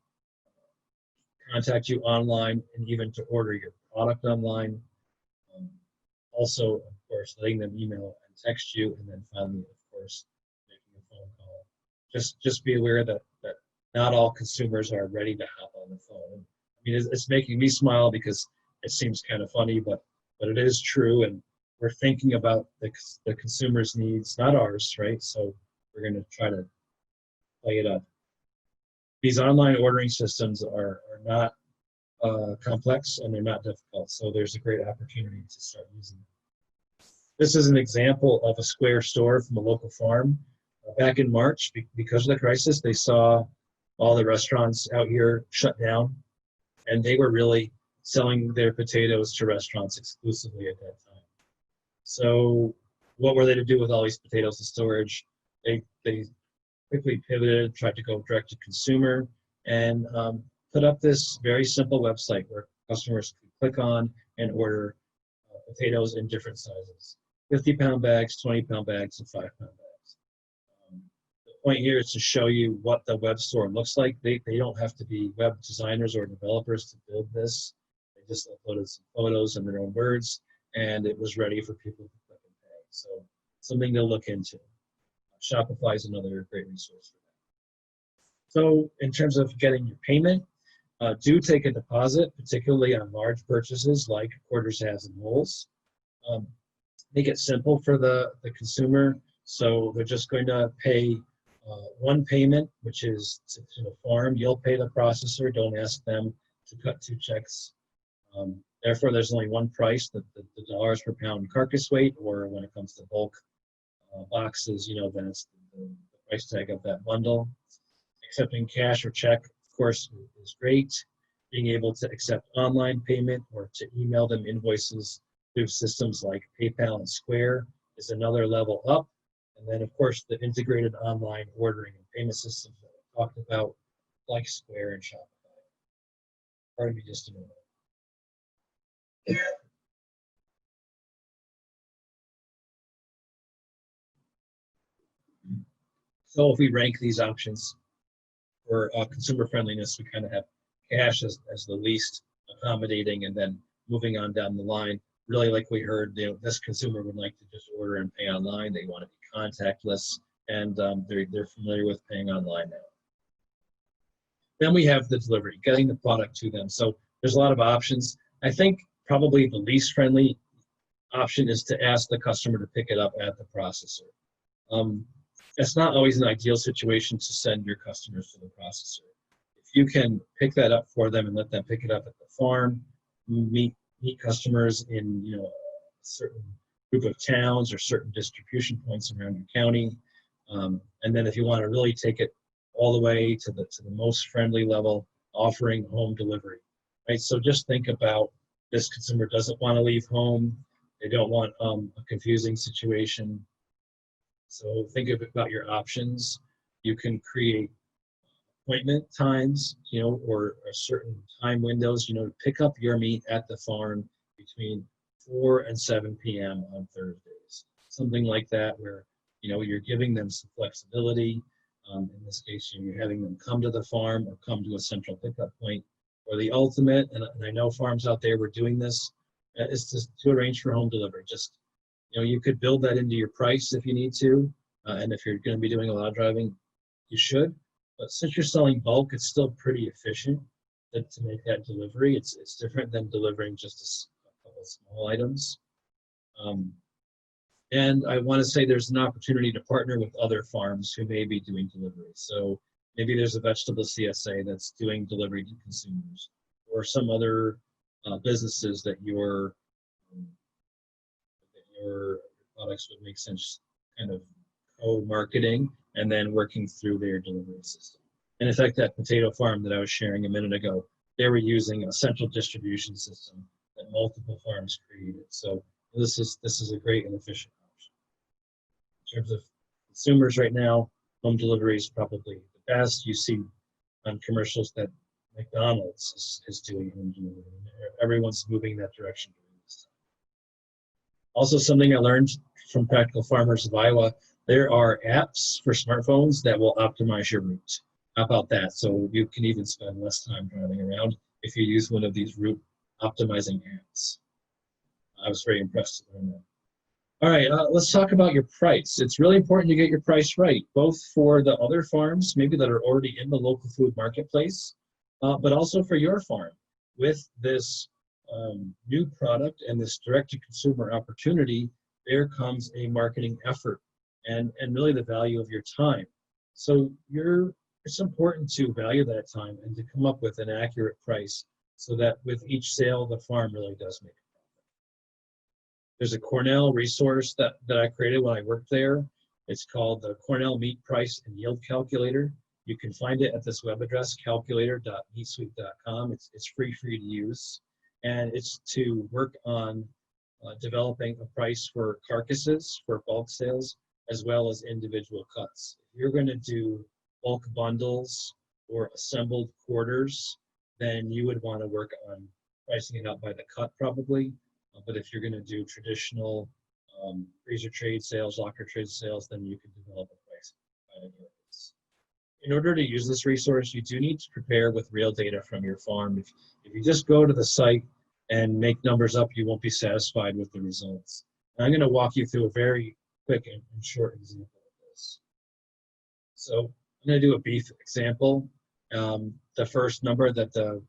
contact you online and even to order your product online. Also, of course, letting them email and text you, and then finally, of course, making a phone call. Just be aware that not all consumers are ready to hop on the phone. I mean, it's making me smile because it seems kind of funny, but it is true, and we're thinking about the consumer's needs, not ours, right? So we're going to try to play it up. These online ordering systems are not complex, and they're not difficult, so there's a great opportunity to start using them. This is an example of a square store from a local farm. Back in March, because of the crisis, they saw all the restaurants out here shut down, and they were really selling their potatoes to restaurants exclusively at that time. So what were they to do with all these potatoes in storage? They quickly pivoted, tried to go direct to consumer, and put up this very simple website where customers could click on and order potatoes in different sizes: 50-pound bags, 20-pound bags, and 5-pound bags. The point here is to show you what the web store looks like. They don't have to be web designers or developers to build this. They just uploaded some photos in their own words, and it was ready for people to click and pay. So something to look into. Shopify is another great resource for that. So in terms of getting your payment, do take a deposit, particularly on large purchases like quarters, halves, and wholes. Make it simple for the consumer. So they're just going to pay one payment, which is to the farm. You'll pay the processor. Don't ask them to cut two checks. Therefore, there's only one price, the dollars per pound carcass weight, or when it comes to bulk boxes, then it's the price tag of that bundle. Accepting cash or check, of course, is great. Being able to accept online payment or to email them invoices through systems like PayPal and Square is another level up. And then, of course, the integrated online ordering and payment systems that we talked about, like Square and Shopify. Pardon me just a minute. So if we rank these options for consumer friendliness, we kind of have cash as the least accommodating, and then moving on down the line, really like we heard, this consumer would like to just order and pay online. They want to be contactless, and they're familiar with paying online now. Then we have the delivery, getting the product to them. So there's a lot of options. I think probably the least friendly option is to ask the customer to pick it up at the processor. It's not always an ideal situation to send your customers to the processor. If you can pick that up for them and let them pick it up at the farm, meet customers in a certain group of towns or certain distribution points around your county, and then if you want to really take it all the way to the most friendly level, offering home delivery, right? So just think about, this consumer doesn't want to leave home. They don't want a confusing situation. So think about your options. You can create appointment times, or certain time windows, to pick up your meat at the farm between 4 and 7 p.m. on Thursdays. Something like that, where, you're giving them some flexibility. In this case, you're having them come to the farm or come to a central pickup point. Or the ultimate, and I know farms out there were doing this, is to arrange for home delivery. Just, you could build that into your price if you need to, and if you're going to be doing a lot of driving, you should. But since you're selling bulk, it's still pretty efficient to make that delivery. It's different than delivering just a couple of small items. And I want to say there's an opportunity to partner with other farms who may be doing delivery. So maybe there's a vegetable CSA that's doing delivery to consumers, or some other businesses that your products would make sense kind of co-marketing and then working through their delivery system. And in fact, that potato farm that I was sharing a minute ago, they were using a central distribution system that multiple farms created. So this is a great and efficient option. In terms of consumers right now, home delivery is probably the best. You see on commercials that McDonald's is doing home delivery. Everyone's moving that direction during this time. Also, something I learned from Practical Farmers of Iowa, there are apps for smartphones that will optimize your route. How about that? So you can even spend less time driving around if you use one of these route optimizing apps. I was very impressed to learn that. All right, let's talk about your price. It's really important to get your price right, both for the other farms, maybe that are already in the local food marketplace, but also for your farm. With this new product and this direct-to-consumer opportunity, there comes a marketing effort and really the value of your time. So it's important to value that time and to come up with an accurate price so that with each sale, the farm really does make a profit. There's a Cornell resource that I created when I worked there. It's called the Cornell Meat Price and Yield Calculator. You can find it at this web address, calculator.meatsuite.com. It's free for you to use. And it's to work on developing a price for carcasses, for bulk sales, as well as individual cuts. If you're going to do bulk bundles or assembled quarters, then you would want to work on pricing it out by the cut probably. But if you're going to do traditional freezer trade sales, locker trade sales, then you can develop a price by the units. In order to use this resource, you do need to prepare with real data from your farm. If you just go to the site and make numbers up, you won't be satisfied with the results. And I'm going to walk you through a very quick and short example of this. So I'm going to do a beef example. The first number that the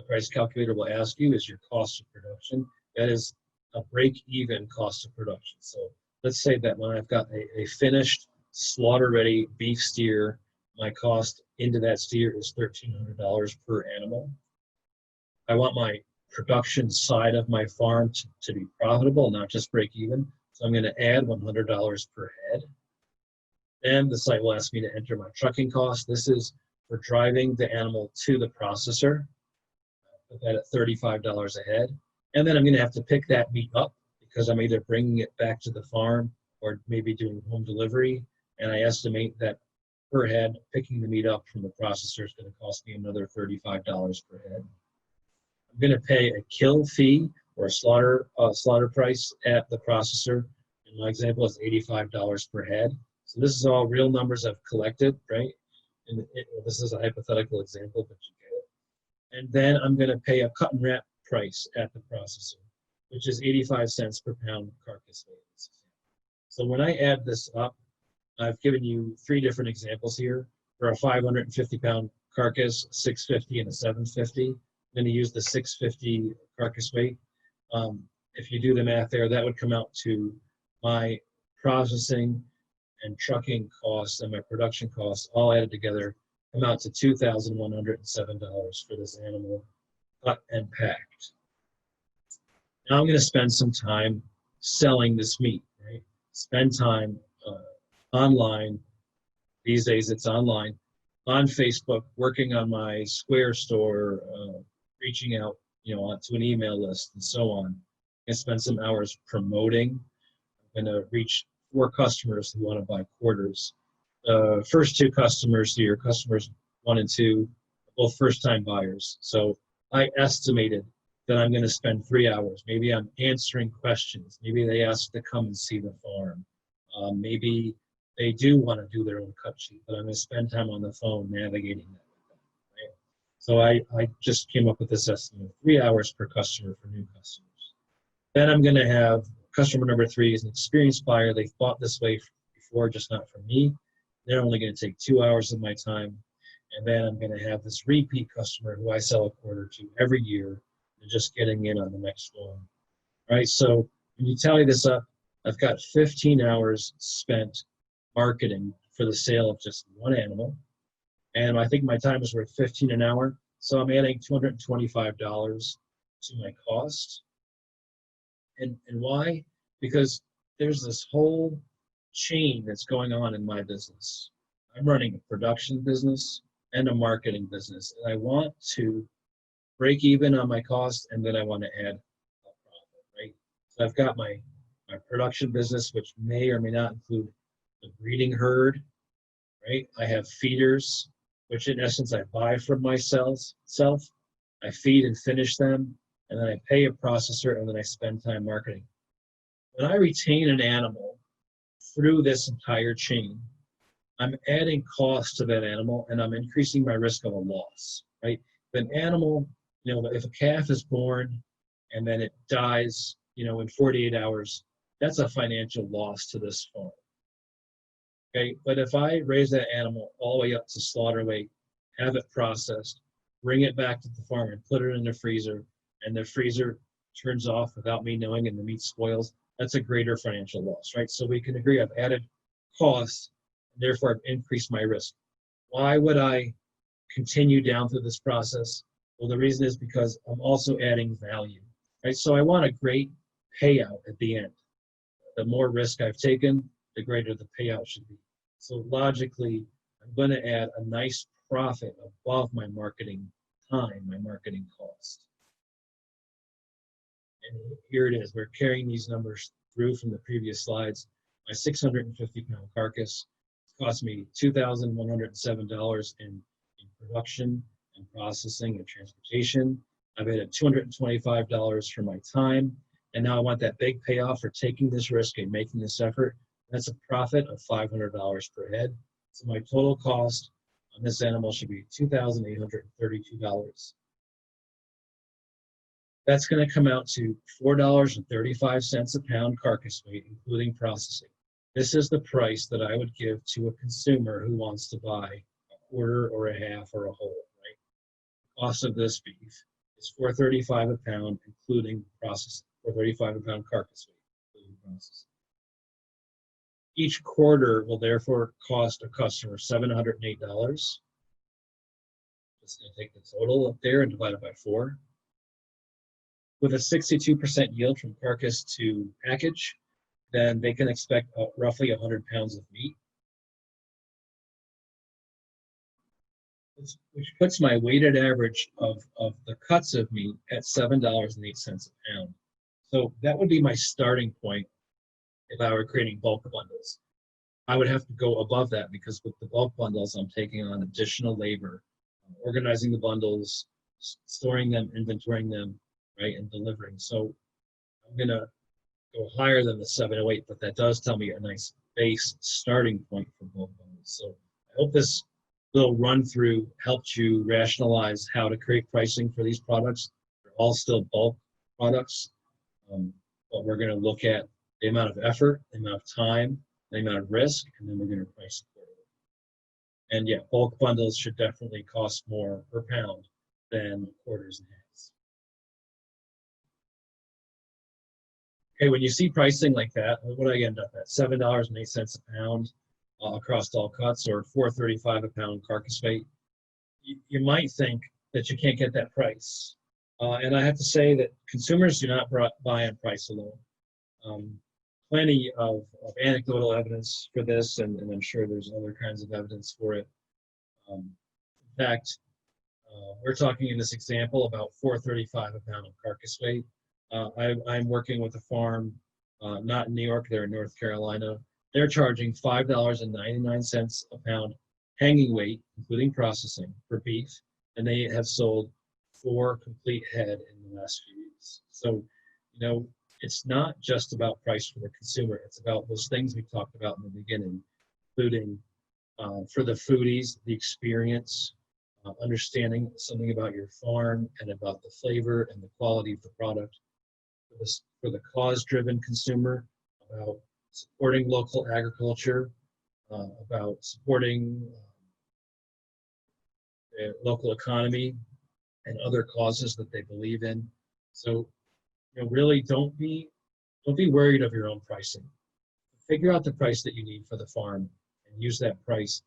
price calculator will ask you is your cost of production. That is a break-even cost of production. So let's say that when I've got a finished slaughter-ready beef steer, my cost into that steer is $1,300 per animal. I want my production side of my farm to be profitable, not just break even. So I'm going to add $100 per head. Then the site will ask me to enter my trucking cost. This is for driving the animal to the processor. Put that at $35 a head. And then I'm going to have to pick that meat up because I'm either bringing it back to the farm or maybe doing home delivery. And I estimate that per head, picking the meat up from the processor is going to cost me another $35 per head. I'm going to pay a kill fee or a slaughter price at the processor. In my example, it's $85 per head. So this is all real numbers I've collected, right? And this is a hypothetical example, but you get it. And then I'm going to pay a cut and wrap price at the processor, which is 85 cents per pound carcass weight. So when I add this up, I've given you 3 different examples here. For a 550-pound carcass, 650 and a 750. I'm going to use the 650 carcass weight. If you do the math there, that would come out to my processing and trucking costs and my production costs all added together come out to $2,107 for this animal cut and packed. Now I'm going to spend some time selling this meat, right? Spend time online. These days it's online, on Facebook, working on my Square store, reaching out, to an email list and so on. And spend some hours promoting. I'm going to reach 4 customers who want to buy quarters. First 2 customers here, customers 1 and 2, both first-time buyers. So I estimated that I'm going to spend 3 hours. Maybe I'm answering questions. Maybe they ask to come and see the farm. Maybe they do want to do their own cut sheet, but I'm going to spend time on the phone navigating that with them. Right? So I just came up with this estimate of 3 hours per customer for new customers. Then I'm going to have customer number 3 is an experienced buyer. They've bought this way before, just not from me. They're only going to take 2 hours of my time. And then I'm going to have this repeat customer who I sell a quarter to every year. They're just getting in on the next one. All right, so when you tally this up, I've got 15 hours spent marketing for the sale of just 1 animal. And I think my time is worth $15 an hour. So I'm adding $225 to my cost. And why? Because there's this whole chain that's going on in my business. I'm running a production business and a marketing business. And I want to break even on my cost, and then I want to add a profit, right? So I've got my production business, which may or may not include the breeding herd, right? I have feeders, which in essence I buy from myself. I feed and finish them, and then I pay a processor, and then I spend time marketing. When I retain an animal through this entire chain, I'm adding cost to that animal, and I'm increasing my risk of a loss, right? If an animal, if a calf is born and then it dies, in 48 hours, that's a financial loss to this farm. Okay, but if I raise that animal all the way up to slaughter weight, have it processed, bring it back to the farm and put it in the freezer, and the freezer turns off without me knowing and the meat spoils, that's a greater financial loss, right? So we can agree I've added costs, therefore I've increased my risk. Why would I continue down through this process? Well, the reason is because I'm also adding value, right? So I want a great payout at the end. The more risk I've taken, the greater the payout should be. So logically, I'm going to add a nice profit above my marketing time, my marketing cost. And here it is. We're carrying these numbers through from the previous slides. My 650-pound carcass cost me $2,107 in production and processing and transportation. I've added $225 for my time. And now I want that big payoff for taking this risk and making this effort. That's a profit of $500 per head. So my total cost on this animal should be $2,832. That's going to come out to $4.35 a pound carcass weight, including processing. This is the price that I would give to a consumer who wants to buy a quarter or a half or a whole, right? The cost of this beef is $4.35 a pound, including processing. $4.35 a pound carcass weight, including processing. Each quarter will therefore cost a customer $708. Just going to take the total up there and divide it by 4. With a 62% yield from carcass to package, then they can expect roughly 100 pounds of meat, which puts my weighted average of the cuts of meat at $7.08 a pound. So that would be my starting point if I were creating bulk bundles. I would have to go above that because with the bulk bundles, I'm taking on additional labor, organizing the bundles, storing them, inventorying them, right, and delivering. So I'm going to go higher than the 708, but that does tell me a nice base starting point for bulk bundles. So I hope this little run through helped you rationalize how to create pricing for these products. They're all still bulk products, but we're going to look at the amount of effort, the amount of time, the amount of risk, and then we're going to price accordingly. And yeah, bulk bundles should definitely cost more per pound than quarters and halves. Okay, when you see pricing like that, what do I end up at? $7.08 a pound across all cuts, or $4.35 a pound carcass weight. You might think that you can't get that price. And I have to say that consumers do not buy on price alone. Plenty of anecdotal evidence for this, and I'm sure there's other kinds of evidence for it. In fact, we're talking in this example about $4.35 a pound of carcass weight. I'm working with a farm, not in New York, they're in North Carolina. They're charging $5.99 a pound hanging weight, including processing, for beef, and they have sold 4 complete head in the last few weeks. So, you know, it's not just about price for the consumer. It's about those things we talked about in the beginning, including for the foodies, the experience, understanding something about your farm and about the flavor and the quality of the product. For the cause-driven consumer, about supporting local agriculture, about supporting the local economy and other causes that they believe in. So, you know, really don't be worried of your own pricing. Figure out the price that you need for the farm and use that price.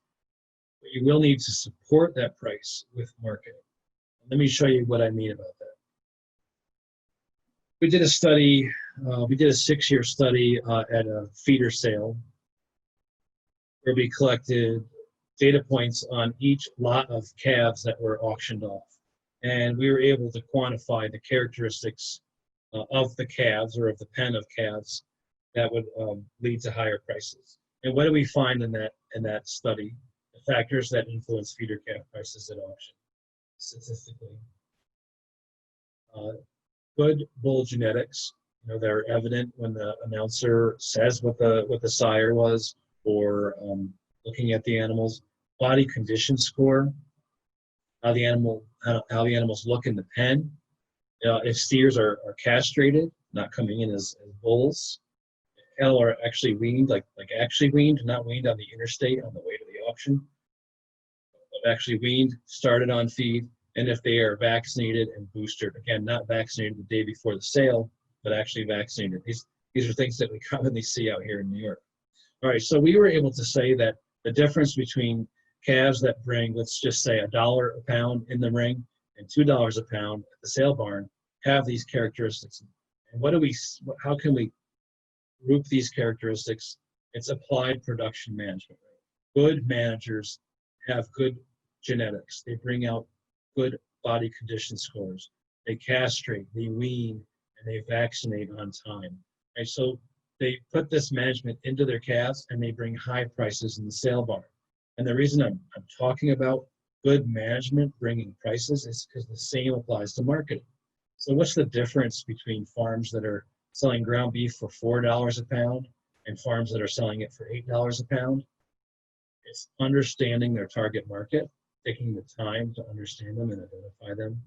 But you will need to support that price with marketing. Let me show you what I mean about that. We did a study, we did a 6-year study at a feeder sale where we collected data points on each lot of calves that were auctioned off. And we were able to quantify the characteristics of the calves or of the pen of calves that would lead to higher prices. And what do we find in that study? The factors that influence feeder calf prices at auction statistically. Good bull genetics, you know, they're evident when the announcer says what the sire was, or looking at the animal's body condition score, how the animals look in the pen. If steers are castrated, not coming in as bulls. Cattle are actually weaned, like actually weaned, not weaned on the interstate on the way to the auction, but actually weaned, started on feed. And if they are vaccinated and boosted, again, not vaccinated the day before the sale, but actually vaccinated. These are things that we commonly see out here in New York. All right, so we were able to say that the difference between calves that bring, let's just say, $1 a pound in the ring and $2 a pound at the sale barn have these characteristics. And how can we group these characteristics? It's applied production management. Good managers have good genetics. They bring out good body condition scores. They castrate, they wean, and they vaccinate on time. Right? So they put this management into their calves and they bring high prices in the sale barn. And the reason I'm talking about good management bringing prices is because the same applies to marketing. So what's the difference between farms that are selling ground beef for $4 a pound and farms that are selling it for $8 a pound? It's understanding their target market, taking the time to understand them and identify them,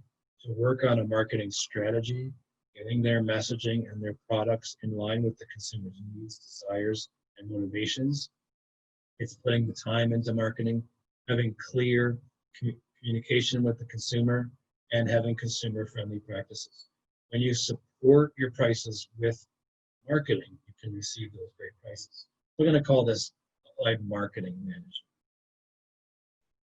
to work on a marketing strategy, getting their messaging and their products in line with the consumer's needs, desires, and motivations. It's putting the time into marketing, having clear communication with the consumer, and having consumer-friendly practices. When you support your prices with marketing, you can receive those great prices. We're going to call this applied marketing management.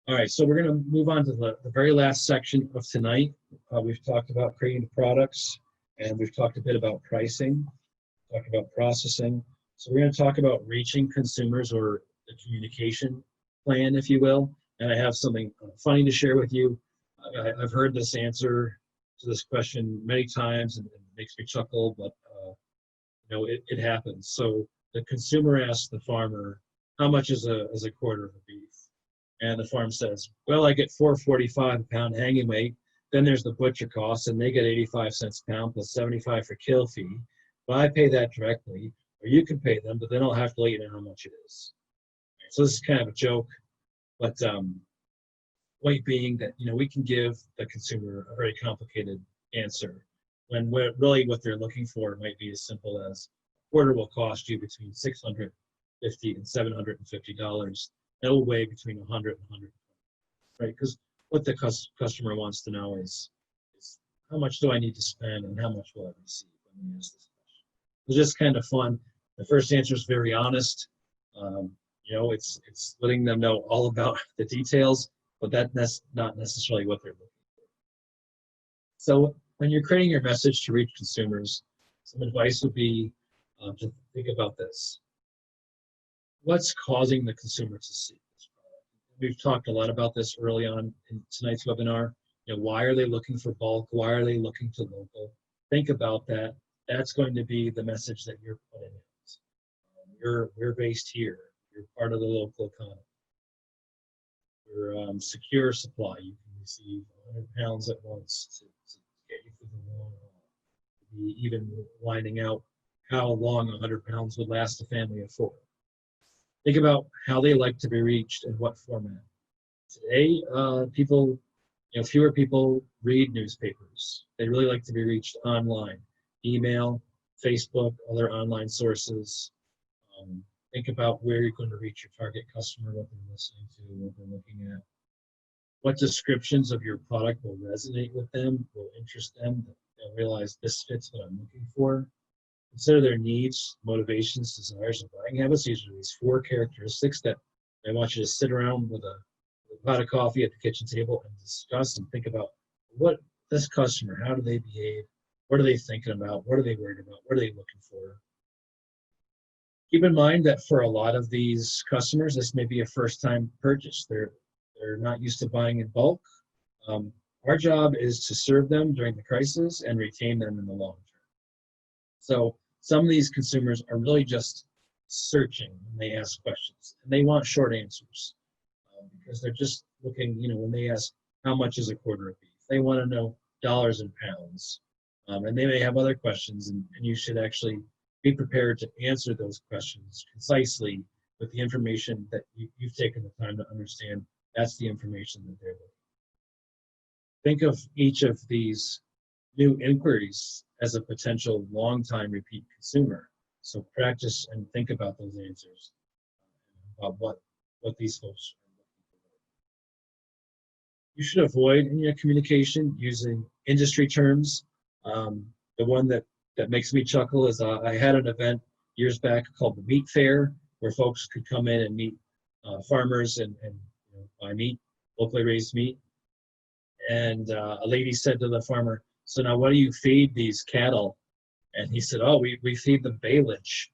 All right, so we're going to move on to the very last section of tonight. We've talked about creating the products, and we've talked a bit about pricing, talked about processing. So we're going to talk about reaching consumers, or the communication plan, if you will. And I have something funny to share with you. I've heard this answer to this question many times, and it makes me chuckle, but it happens. So the consumer asks the farmer, how much is a quarter of a beef? And the farm says, well, I get $4.45 a pound hanging weight. Then there's the butcher costs, and they get 85 cents a pound plus 75 for kill fee. But I pay that directly, or you can pay them, but then I'll have to let you know how much it is. So this is kind of a joke, but point being that we can give the consumer a very complicated answer when really what they're looking for might be as simple as a quarter will cost you between $650 and $750. That will weigh between 100 and 120, right? Because what the customer wants to know is how much do I need to spend and how much will I receive when we ask this question. It's just kind of fun. The first answer is very honest. It's letting them know all about the details, but that's not necessarily what they're looking for. So when you're creating your message to reach consumers, some advice would be to think about this. What's causing the consumer to seek this product? We've talked a lot about this early on in tonight's webinar. Why are they looking for bulk? Why are they looking to local? Think about that. That's going to be the message that you're putting out. We're based here. You're part of the local economy. Your secure supply. You can receive 100 pounds at once to get you through the long haul. Be even lining out how long 100 pounds would last a family of 4. Think about how they like to be reached and what format. Today, fewer people read newspapers. They really like to be reached online, email, Facebook, other online sources. Think about where you're going to reach your target customer, what they're listening to, what they're looking at. What descriptions of your product will resonate with them, will interest them, they'll realize this fits what I'm looking for. Consider their needs, motivations, desires, and buying habits. These are these 4 characteristics that I want you to sit around with a pot of coffee at the kitchen table and discuss and think about what this customer, how do they behave? What are they thinking about? What are they worried about? What are they looking for? Keep in mind that for a lot of these customers, this may be a first-time purchase. They're not used to buying in bulk. Our job is to serve them during the crisis and retain them in the long term. So some of these consumers are really just searching when they ask questions, and they want short answers because they're just looking, when they ask how much is a quarter of beef, they want to know dollars and pounds, and they may have other questions, and you should actually be prepared to answer those questions concisely with the information that you've taken the time to understand. That's the information that they're looking for. Think of each of these new inquiries as a potential long-time repeat consumer. So practice and think about those answers, about what these folks are looking for. You should avoid in your communication using industry terms. The one that makes me chuckle is I had an event years back called the Meat Fair, where folks could come in and meet farmers and buy meat, locally raised meat. And a lady said to the farmer, so now what do you feed these cattle? And he said, oh, we feed them baleage.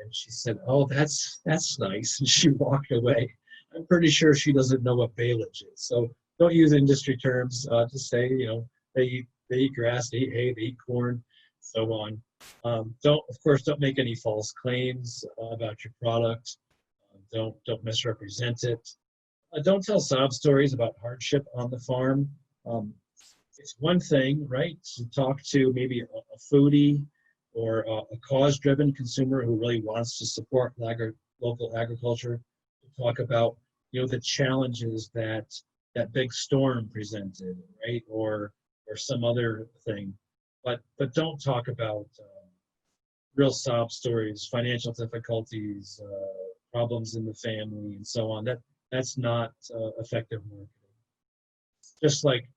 And she said, oh, that's nice. And she walked away. I'm pretty sure she doesn't know what baleage is. So don't use industry terms to say, they eat grass, they eat hay, they eat corn, so on. Don't make any false claims about your product. Don't misrepresent it. Don't tell sob stories about hardship on the farm. Um, it's one thing, right, to talk to maybe a foodie or a cause-driven consumer who really wants to support local agriculture, to talk about the challenges that big storm presented, right, or some other thing, but don't talk about real sob stories, financial difficulties, problems in the family, and so on. That's not effective marketing. Just like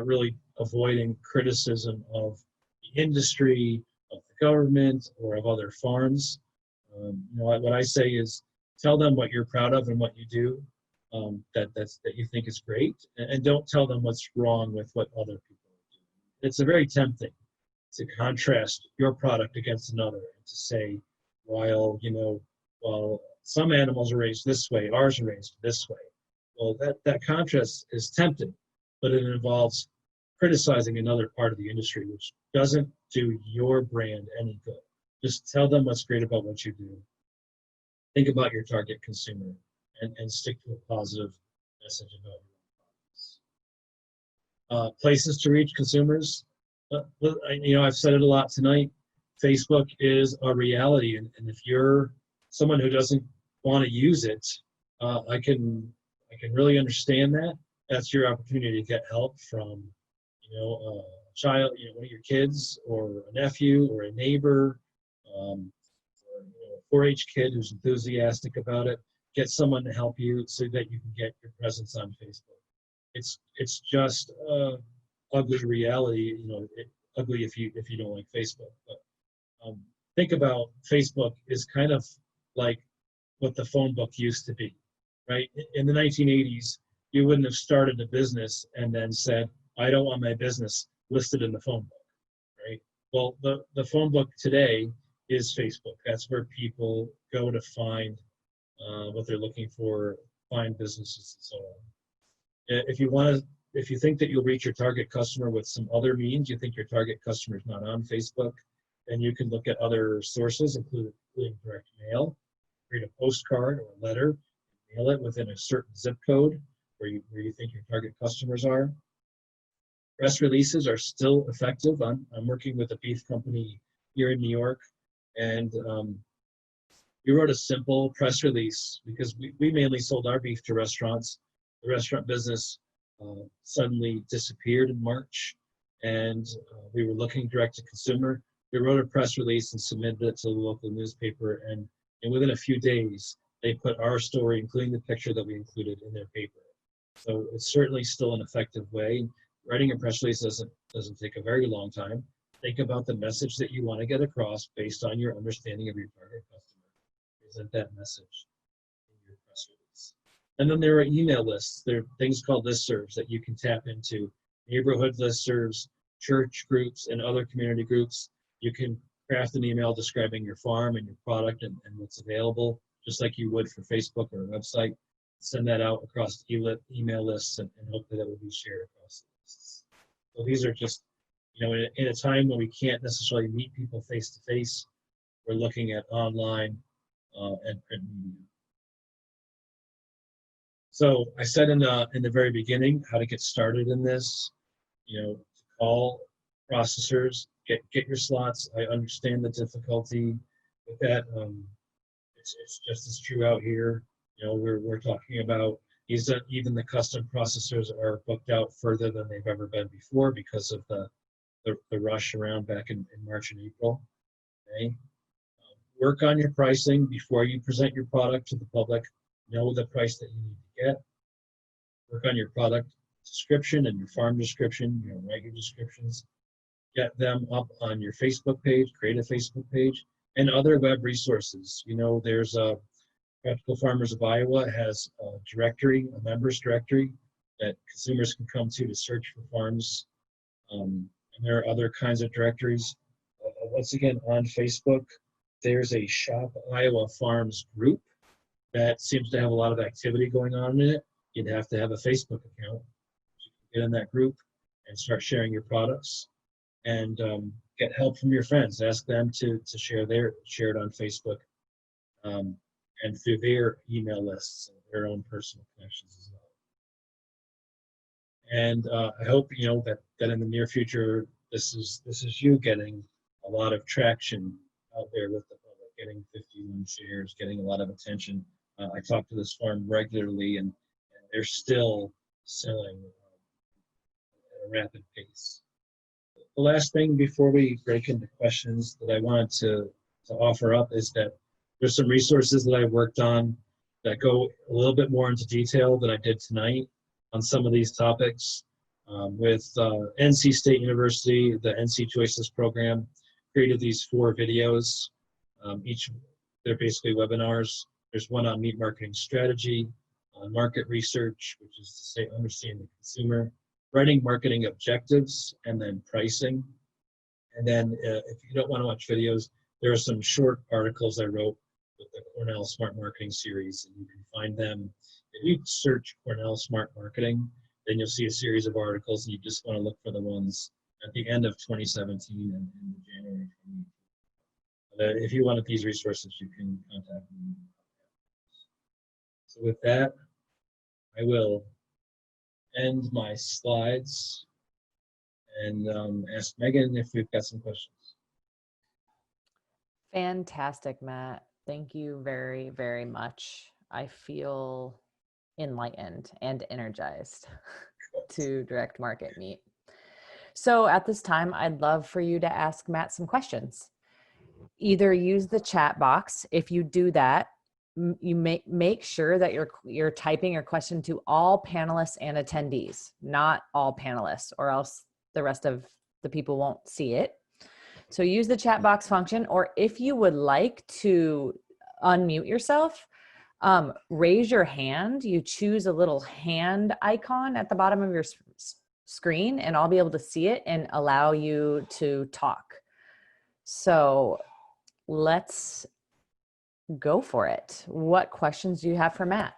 really avoiding criticism of the industry, of the government, or of other farms. What I say is tell them what you're proud of and what you do, that you think is great, and don't tell them what's wrong with what other people are doing. It's a very tempting to contrast your product against another and to say, while some animals are raised this way, ours are raised this way. Well, that contrast is tempting, but it involves criticizing another part of the industry, which doesn't do your brand any good. Just tell them what's great about what you do. Think about your target consumer and stick to a positive message about your products. Places to reach consumers. I've said it a lot tonight. Facebook is a reality, and if you're someone who doesn't want to use it, I can really understand that. That's your opportunity to get help from, a child, one of your kids, or a nephew, or a neighbor, or a 4-H kid who's enthusiastic about it. Get someone to help you so that you can get your presence on Facebook. It's just ugly reality. Ugly if you don't like Facebook. But think about Facebook is kind of like what the phone book used to be, right? In the 1980s, you wouldn't have started a business and then said, I don't want my business listed in the phone book, right? Well, the phone book today is Facebook. That's where people go to find what they're looking for, find businesses, and so on. If you think that you'll reach your target customer with some other means, you think your target customer is not on Facebook, then you can look at other sources, including direct mail, create a postcard or a letter, mail it within a certain zip code where you think your target customers are. Press releases are still effective. I'm working with a beef company here in New York, and we wrote a simple press release because we mainly sold our beef to restaurants. The restaurant business suddenly disappeared in March, and we were looking direct to consumer. We wrote a press release and submitted it to the local newspaper, and within a few days, they put our story, including the picture that we included, in their paper. So it's certainly still an effective way. Writing a press release doesn't take a very long time. Think about the message that you want to get across based on your understanding of your target customer. Present that message in your press release. And then there are email lists. There are things called listservs that you can tap into. Neighborhood listservs, church groups, and other community groups. You can craft an email describing your farm and your product and what's available, just like you would for Facebook or a website. Send that out across email lists and hopefully that will be shared across the lists. So these are just, in a time when we can't necessarily meet people face to face, we're looking at online and print media. So I said in the very beginning how to get started in this. Call processors, get your slots. I understand the difficulty with that. It's just as true out here. We're talking about even the custom processors are booked out further than they've ever been before because of the rush around back in March and April. Okay. Work on your pricing before you present your product to the public. Know the price that you need to get. Work on your product description and your farm description, regular descriptions. Get them up on your Facebook page, create a Facebook page, and other web resources. There's a Practical Farmers of Iowa has a directory, a members directory that consumers can come to search for farms. And there are other kinds of directories once again, on Facebook, there's a Shop Iowa Farms group that seems to have a lot of activity going on in it. You'd have to have a Facebook account. You can get in that group and start sharing your products, and get help from your friends. Ask them to share it on Facebook, and through their email lists and their own personal connections as well. And I hope that in the near future, this is you getting a lot of traction out there with the public, getting 51 shares, getting a lot of attention. I talk to this farm regularly, and they're still selling at a rapid pace. The last thing before we break into questions that I wanted to offer up is that there's some resources that I've worked on that go a little bit more into detail than I did tonight on some of these topics. With NC State University, the NC Choices program created these 4 videos. They're basically webinars. There's one on meat marketing strategy, on market research, which is to say understanding the consumer, writing marketing objectives, and then pricing. And then if you don't want to watch videos, there are some short articles I wrote with the Cornell Smart Marketing series, and you can find them. If you search Cornell Smart Marketing, then you'll see a series of articles, and you just want to look for the ones at the end of 2017 and in January 2018. But if you wanted these resources, you can contact me. So with that, I will end my slides and ask Megan if we've got some questions. Fantastic, Matt. Thank you very, very much. I feel enlightened and energized to direct market meat. So at this time, I'd love for you to ask Matt some questions. Either use the chat box. If you do that, you make sure that you're typing your question to all panelists and attendees, not all panelists, or else the rest of the people won't see it. So use the chat box function, or if you would like to unmute yourself, raise your hand. You choose a little hand icon at the bottom of your screen, and I'll be able to see it and allow you to talk. So let's go for it. What questions do you have for Matt?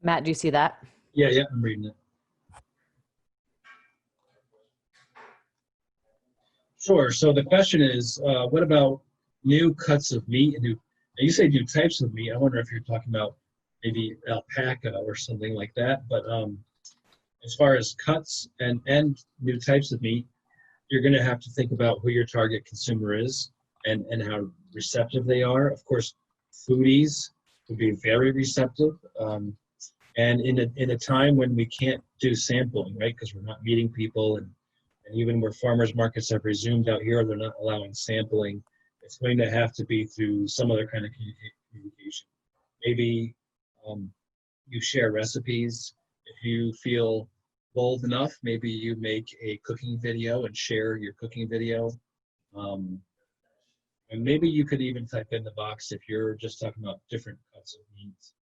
Matt, do you see that? Yeah, I'm reading it. Sure. So the question is, what about new cuts of meat? You say new types of meat. I wonder if you're talking about maybe alpaca or something like that. But as far as cuts and new types of meat, you're going to have to think about who your target consumer is and how receptive they are. Of course, foodies would be very receptive. And in a time when we can't do sampling, right, because we're not meeting people, and even where farmers markets have resumed out here, they're not allowing sampling. It's going to have to be through some other kind of communication. Maybe you share recipes. If you feel bold enough, maybe you make a cooking video and share your cooking video. And maybe you could even type in the box if you're just talking about different cuts of meat.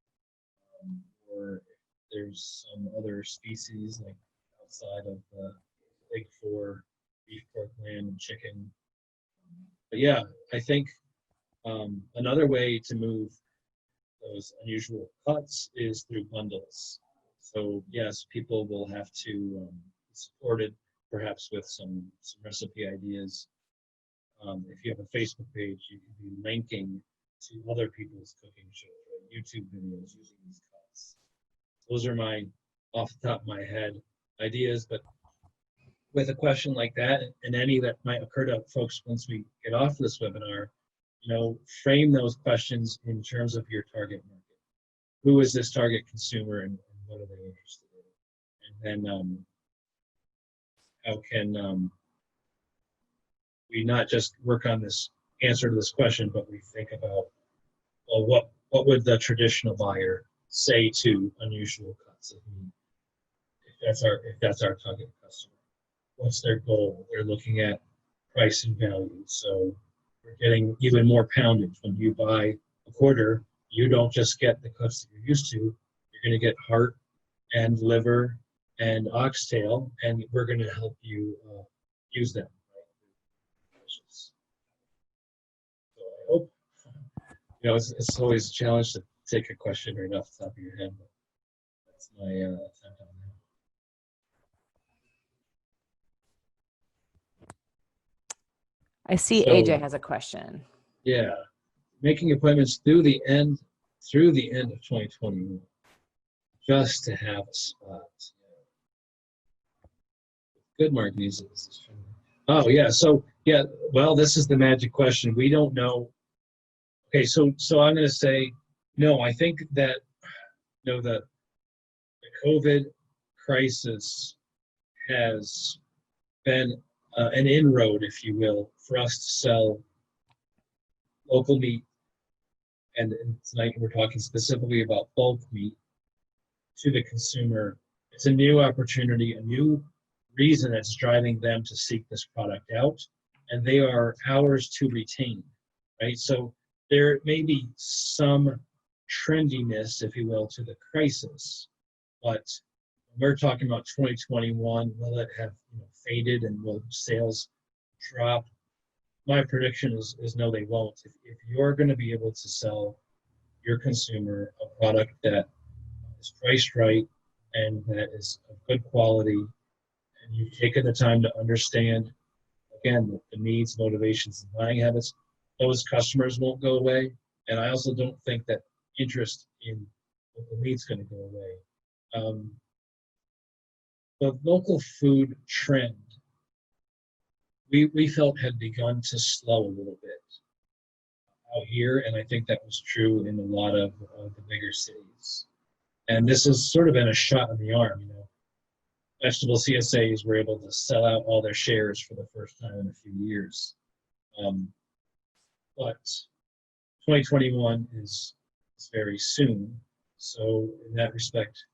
Or if there's some other species like outside of the big 4, beef, pork, lamb, and chicken. But yeah, I think another way to move those unusual cuts is through bundles. So yes, people will have to be supported perhaps with some recipe ideas. If you have a Facebook page, you can be linking to other people's cooking shows, right? YouTube videos using these cuts. Those are my, off the top of my head, ideas. But with a question like that, and any that might occur to folks once we get off this webinar, frame those questions in terms of your target market. Who is this target consumer, and what are they interested in? And then how can we not just work on this answer to this question, but we think about, well, what would the traditional buyer say to unusual cuts of meat if that's our target customer? What's their goal? They're looking at price and value. So we're getting even more poundage. When you buy a quarter, you don't just get the cuts that you're used to. You're going to get heart and liver and oxtail, and we're going to help you use them. Right? So I hope, it's always a challenge to take a question right off the top of your head. But that's my attempt on that. I see So, AJ has a question. Yeah, making appointments through the end of 2021, just to have a spot. Good, Mark needs it. Oh yeah, so yeah, well, this is the magic question. We don't know. Okay, so I'm going to say no. I think that the COVID crisis has been an inroad, if you will, for us to sell local meat. And tonight we're talking specifically about bulk meat to the consumer. It's a new opportunity, a new reason that's driving them to seek this product out, and they are ours to retain, right? So there may be some trendiness, if you will, to the crisis, but we're talking about 2021. Will it have faded, and will sales drop? My prediction is no, they won't. If you're going to be able to sell your consumer a product that is priced right and that is of good quality, and you've taken the time to understand, again, the needs, motivations, and buying habits, those customers won't go away. And I also don't think that interest in local meat is going to go away. The local food trend, we felt had begun to slow a little bit out here, and I think that was true in a lot of the bigger cities. And this has sort of been a shot in the arm. Vegetable CSAs were able to sell out all their shares for the first time in a few years. But 2021 is very soon. So in that respect,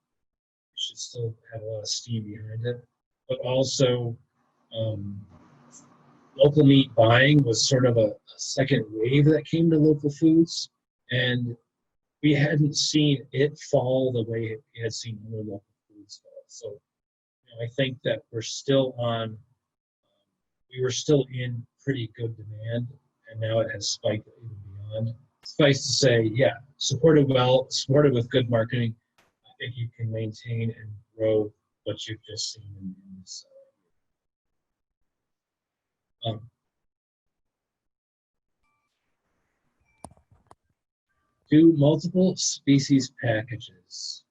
we should still have a lot of steam behind it. But also, local meat buying was sort of a second wave that came to local foods. And we hadn't seen it fall the way we had seen other local foods fall. So I think that we were still in pretty good demand, and now it has spiked even beyond. Suffice to say, yeah, supported with good marketing, I think you can maintain and grow what you've just seen in this. Do multiple species packages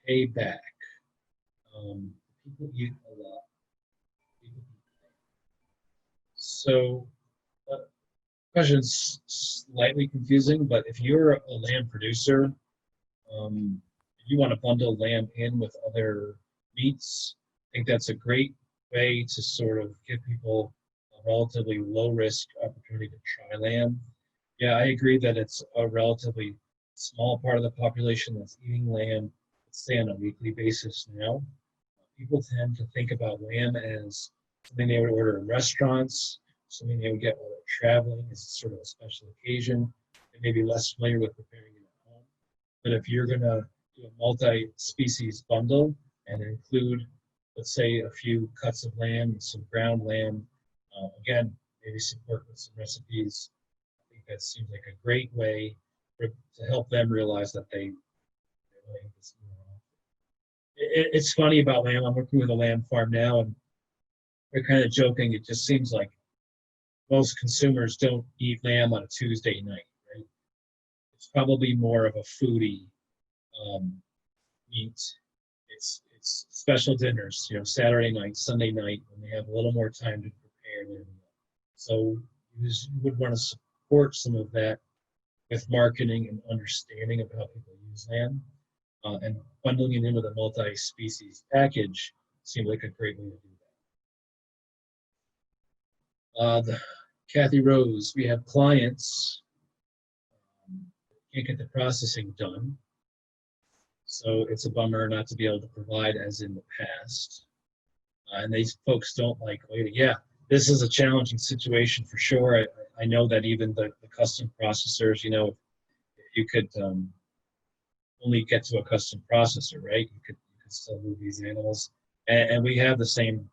pay back? People eat a lot. So, question's slightly confusing, but if you're a lamb producer, you want to bundle lamb in with other meats, I think that's a great way to sort of give people a relatively low risk opportunity to try lamb. Yeah, I agree that it's a relatively small part of the population that's eating lamb, let's say on a weekly basis now. People tend to think about lamb as something they would order in restaurants, something they would get while they're traveling. It's sort of a special occasion. They may be less familiar with preparing it at home. But if you're going to do a multi-species bundle and include, let's say, a few cuts of lamb and some ground lamb, again, maybe support with some recipes, I think that seems like a great way to help them realize that they like this more often. It's funny about lamb. I'm working with a lamb farm now, and we're kind of joking. It just seems like most consumers don't eat lamb on a Tuesday night, right? It's probably more of a foodie meat. It's special dinners, Saturday night, Sunday night, when they have a little more time to prepare their meal. So you would want to support some of that with marketing and understanding of how people use lamb. And bundling it in with a multi-species package seemed like a great way to do that. Kathy Rose, we have clients can't get the processing done, so it's a bummer not to be able to provide as in the past. And these folks don't like waiting. Yeah, this is a challenging situation for sure. I know that even the custom processors, you know, you could only get to a custom processor, right? You could still move these animals. And we have the same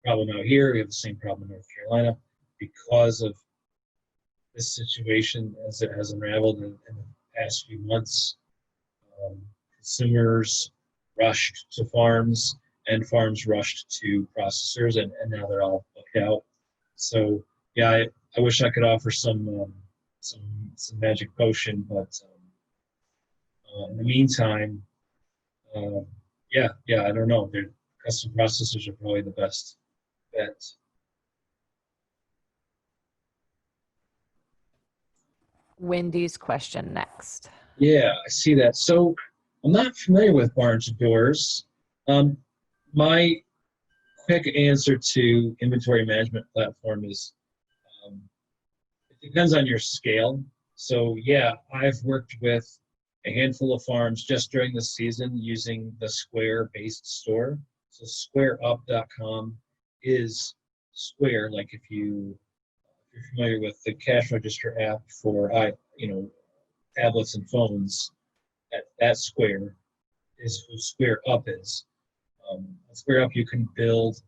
problem out here. We have the same problem in North Carolina because of this situation as it has unraveled in the past few months. Consumers rushed to farms and farms rushed to processors, and now they're all booked out. So yeah, I wish I could offer some magic potion, but in the meantime, yeah, I don't know. They're, custom processors are probably the best bet. Wendy's question next. Yeah, I see that. So I'm not familiar with barns and doors. My quick answer to inventory management platform is it depends on your scale. So yeah, I've worked with a handful of farms just during the season using the Square-based store. So squareup.com is Square, like if you're familiar with the cash register app for tablets and phones, that Square is who Square Up is. Square Up, you can build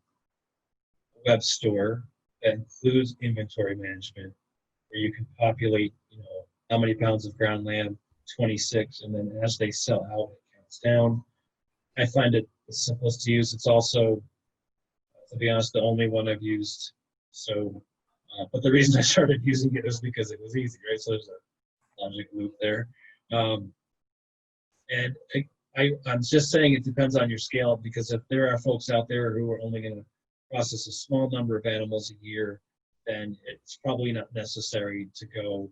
a web store that includes inventory management, where you can populate, how many pounds of ground lamb, 26, and then as they sell out, it counts down. I find it the simplest to use. It's also, to be honest, the only one I've used. So, but the reason I started using it was because it was easy, right? So there's a logic loop there. And I'm just saying it depends on your scale, because if there are folks out there who are only going to process a small number of animals a year, then it's probably not necessary to go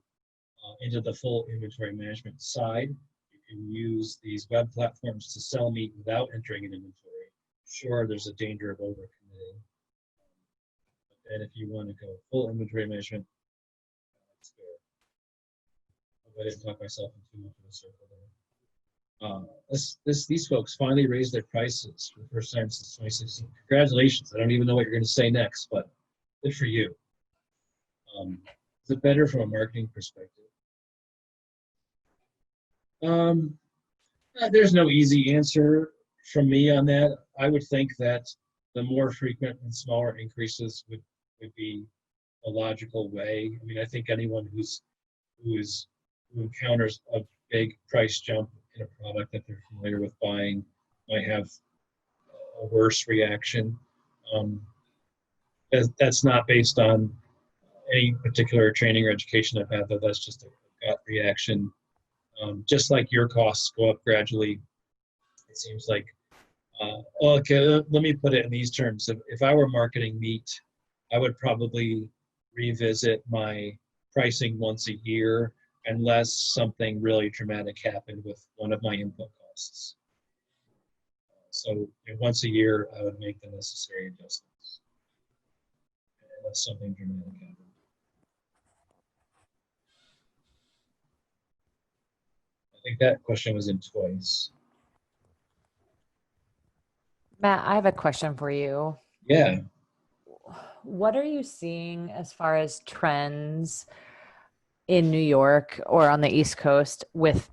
into the full inventory management side. You can use these web platforms to sell meat without entering an inventory. Sure, there's a danger of overcommitting. And if you want to go full inventory management, it's fair. I didn't talk myself into too much of a circle there. These folks finally raised their prices for the first time since 2016. Congratulations. I don't even know what you're going to say next, but good for you. Is it better from a marketing perspective? There's no easy answer from me on that. I would think that the more frequent and smaller increases would be a logical way. I mean, I think anyone who encounters a big price jump in a product that they're familiar with buying might have a worse reaction. That's not based on any particular training or education I've had, though. That's just a gut reaction. Just like your costs go up gradually, it seems like, okay, let me put it in these terms. If I were marketing meat, I would probably revisit my pricing once a year unless something really dramatic happened with one of my input costs. So once a year, I would make the necessary adjustments unless something dramatic happened. I think that question was in twice. Matt, I have a question for you. Yeah. What are you seeing as far as trends in New York or on the East Coast with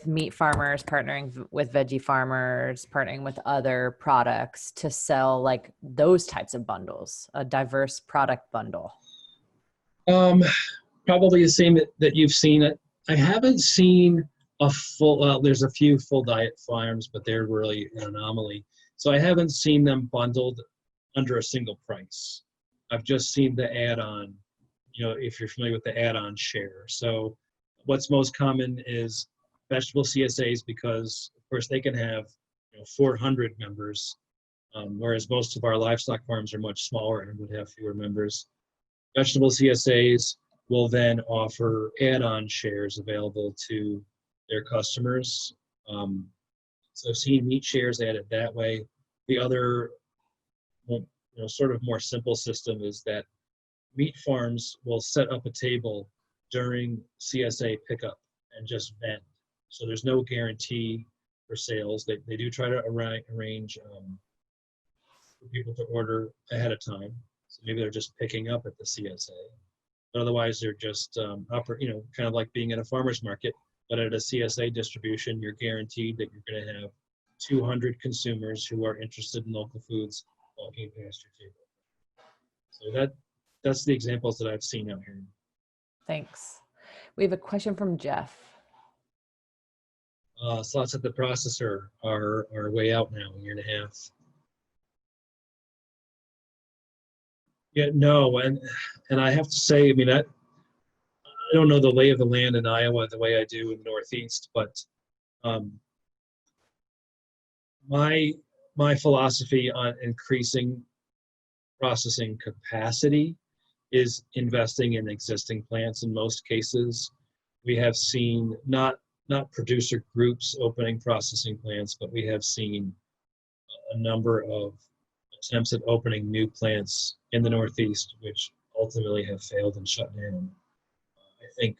meat farmers partnering with veggie farmers, partnering with other products to sell like those types of bundles, a diverse product bundle? Probably the same that you've seen it. I haven't seen a full, there's a few full diet farms, but they're really an anomaly. So I haven't seen them bundled under a single price. I've just seen the add-on, if you're familiar with the add-on share. So what's most common is vegetable CSAs, because of course they can have 400 members, whereas most of our livestock farms are much smaller and would have fewer members. Vegetable CSAs will then offer add-on shares available to their customers. So I've seen meat shares added that way. The other, sort of more simple system is that meat farms will set up a table during CSA pickup and just vend. So there's no guarantee for sales. They do try to arrange for people to order ahead of time. So maybe they're just picking up at the CSA. But otherwise, they're just, kind of like being at a farmer's market. But at a CSA distribution, you're guaranteed that you're going to have 200 consumers who are interested in local foods walking past your table. So that's the examples that I've seen out here. Thanks. We have a question from Jeff. Slots at the processor are way out now, a year and a half. Yeah, no, and I have to say, I mean, I don't know the lay of the land in Iowa the way I do in the Northeast, but my philosophy on increasing processing capacity is investing in existing plants. In most cases, we have seen not producer groups opening processing plants, but we have seen a number of attempts at opening new plants in the Northeast, which ultimately have failed and shut down. I think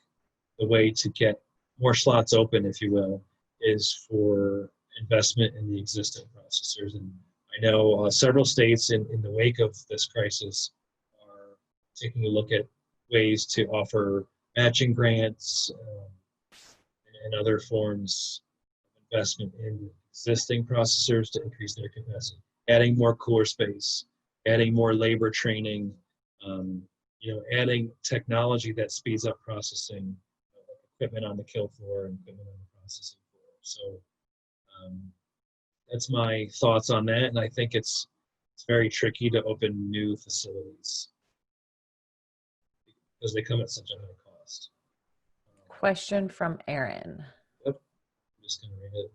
the way to get more slots open, if you will, is for investment in the existing processors. And I know several states in the wake of this crisis are taking a look at ways to offer matching grants and other forms of investment in existing processors to increase their capacity, adding more cooler space, adding more labor training, adding technology that speeds up processing, equipment on the kill floor and equipment on the processing floor. So that's my thoughts on that, and I think it's very tricky to open new facilities because they come at such a high cost. Question from Aaron. Yep, I'm just going to read it.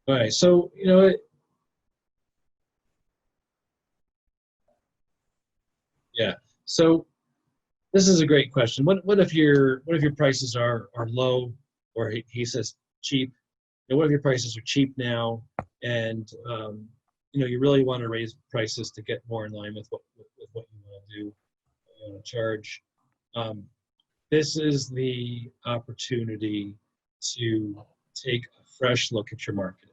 All right, so so this is a great question. What if your prices are low, or he says cheap? What if your prices are cheap now, and you really want to raise prices to get more in line with what you want to do, what you want to charge? This is the opportunity to take a fresh look at your marketing.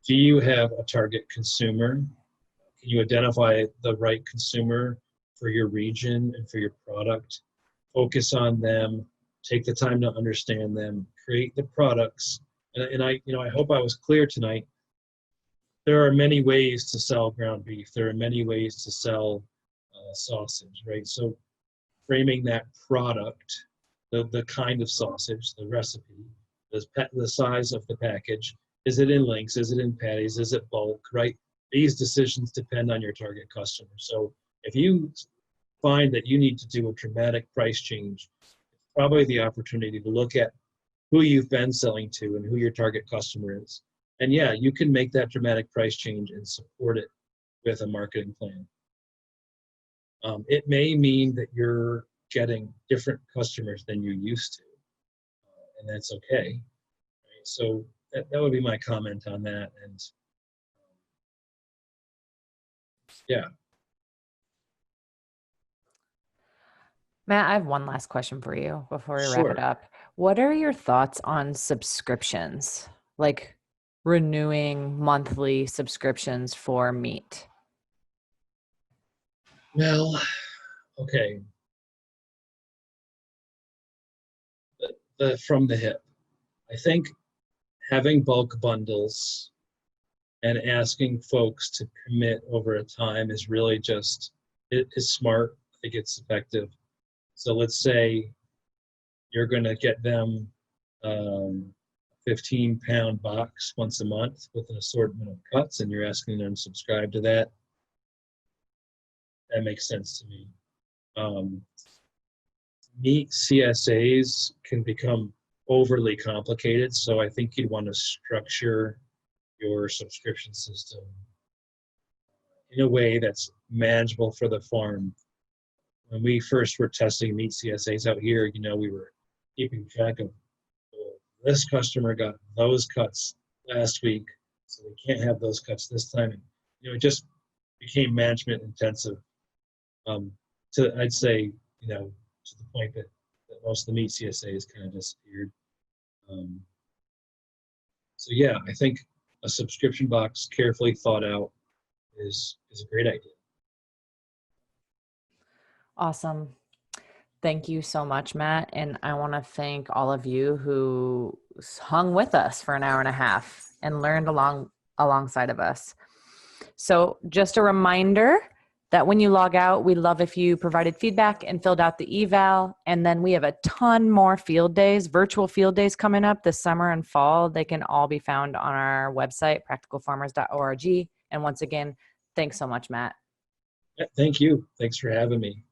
Do you have a target consumer? Can you identify the right consumer for your region and for your product? Focus on them, take the time to understand them, create the products. And I hope I was clear tonight. There are many ways to sell ground beef. There are many ways to sell sausage, right? So framing that product, the kind of sausage, the recipe, the size of the package. Is it in links? Is it in patties? Is it bulk, right? These decisions depend on your target customer. So if you find that you need to do a dramatic price change, it's probably the opportunity to look at who you've been selling to and who your target customer is. And yeah, you can make that dramatic price change and support it with a marketing plan. It may mean that you're getting different customers than you used to, and that's okay. Right? So that would be my comment on that. And yeah. Matt, I have one last question for you before we wrap Sure. it up. What are your thoughts on subscriptions, like renewing monthly subscriptions for meat? Well, okay. From the hip, I think having bulk bundles and asking folks to commit over a time is really it is smart. I think it's effective. So let's say you're going to get them 15-pound box once a month with an assortment of cuts, and you're asking them to subscribe to that. That makes sense to me. Meat CSAs can become overly complicated, so I think you'd want to structure your subscription system in a way that's manageable for the farm. When we first were testing meat CSAs out here, we were keeping track of, well, this customer got those cuts last week, so we can't have those cuts this time. And, it just became management intensive. I'd say, to the point that most of the meat CSAs kind of disappeared. So yeah, I think a subscription box carefully thought out is a great idea. Awesome. Thank you so much, Matt. And I want to thank all of you who hung with us for an hour and a half and learned alongside of us. So just a reminder that when you log out, we love if you provided feedback and filled out the eval. And then we have a ton more field days, virtual field days coming up this summer and fall. They can all be found on our website, practicalfarmers.org. And once again, thanks so much, Matt. Yeah, thank you. Thanks for having me.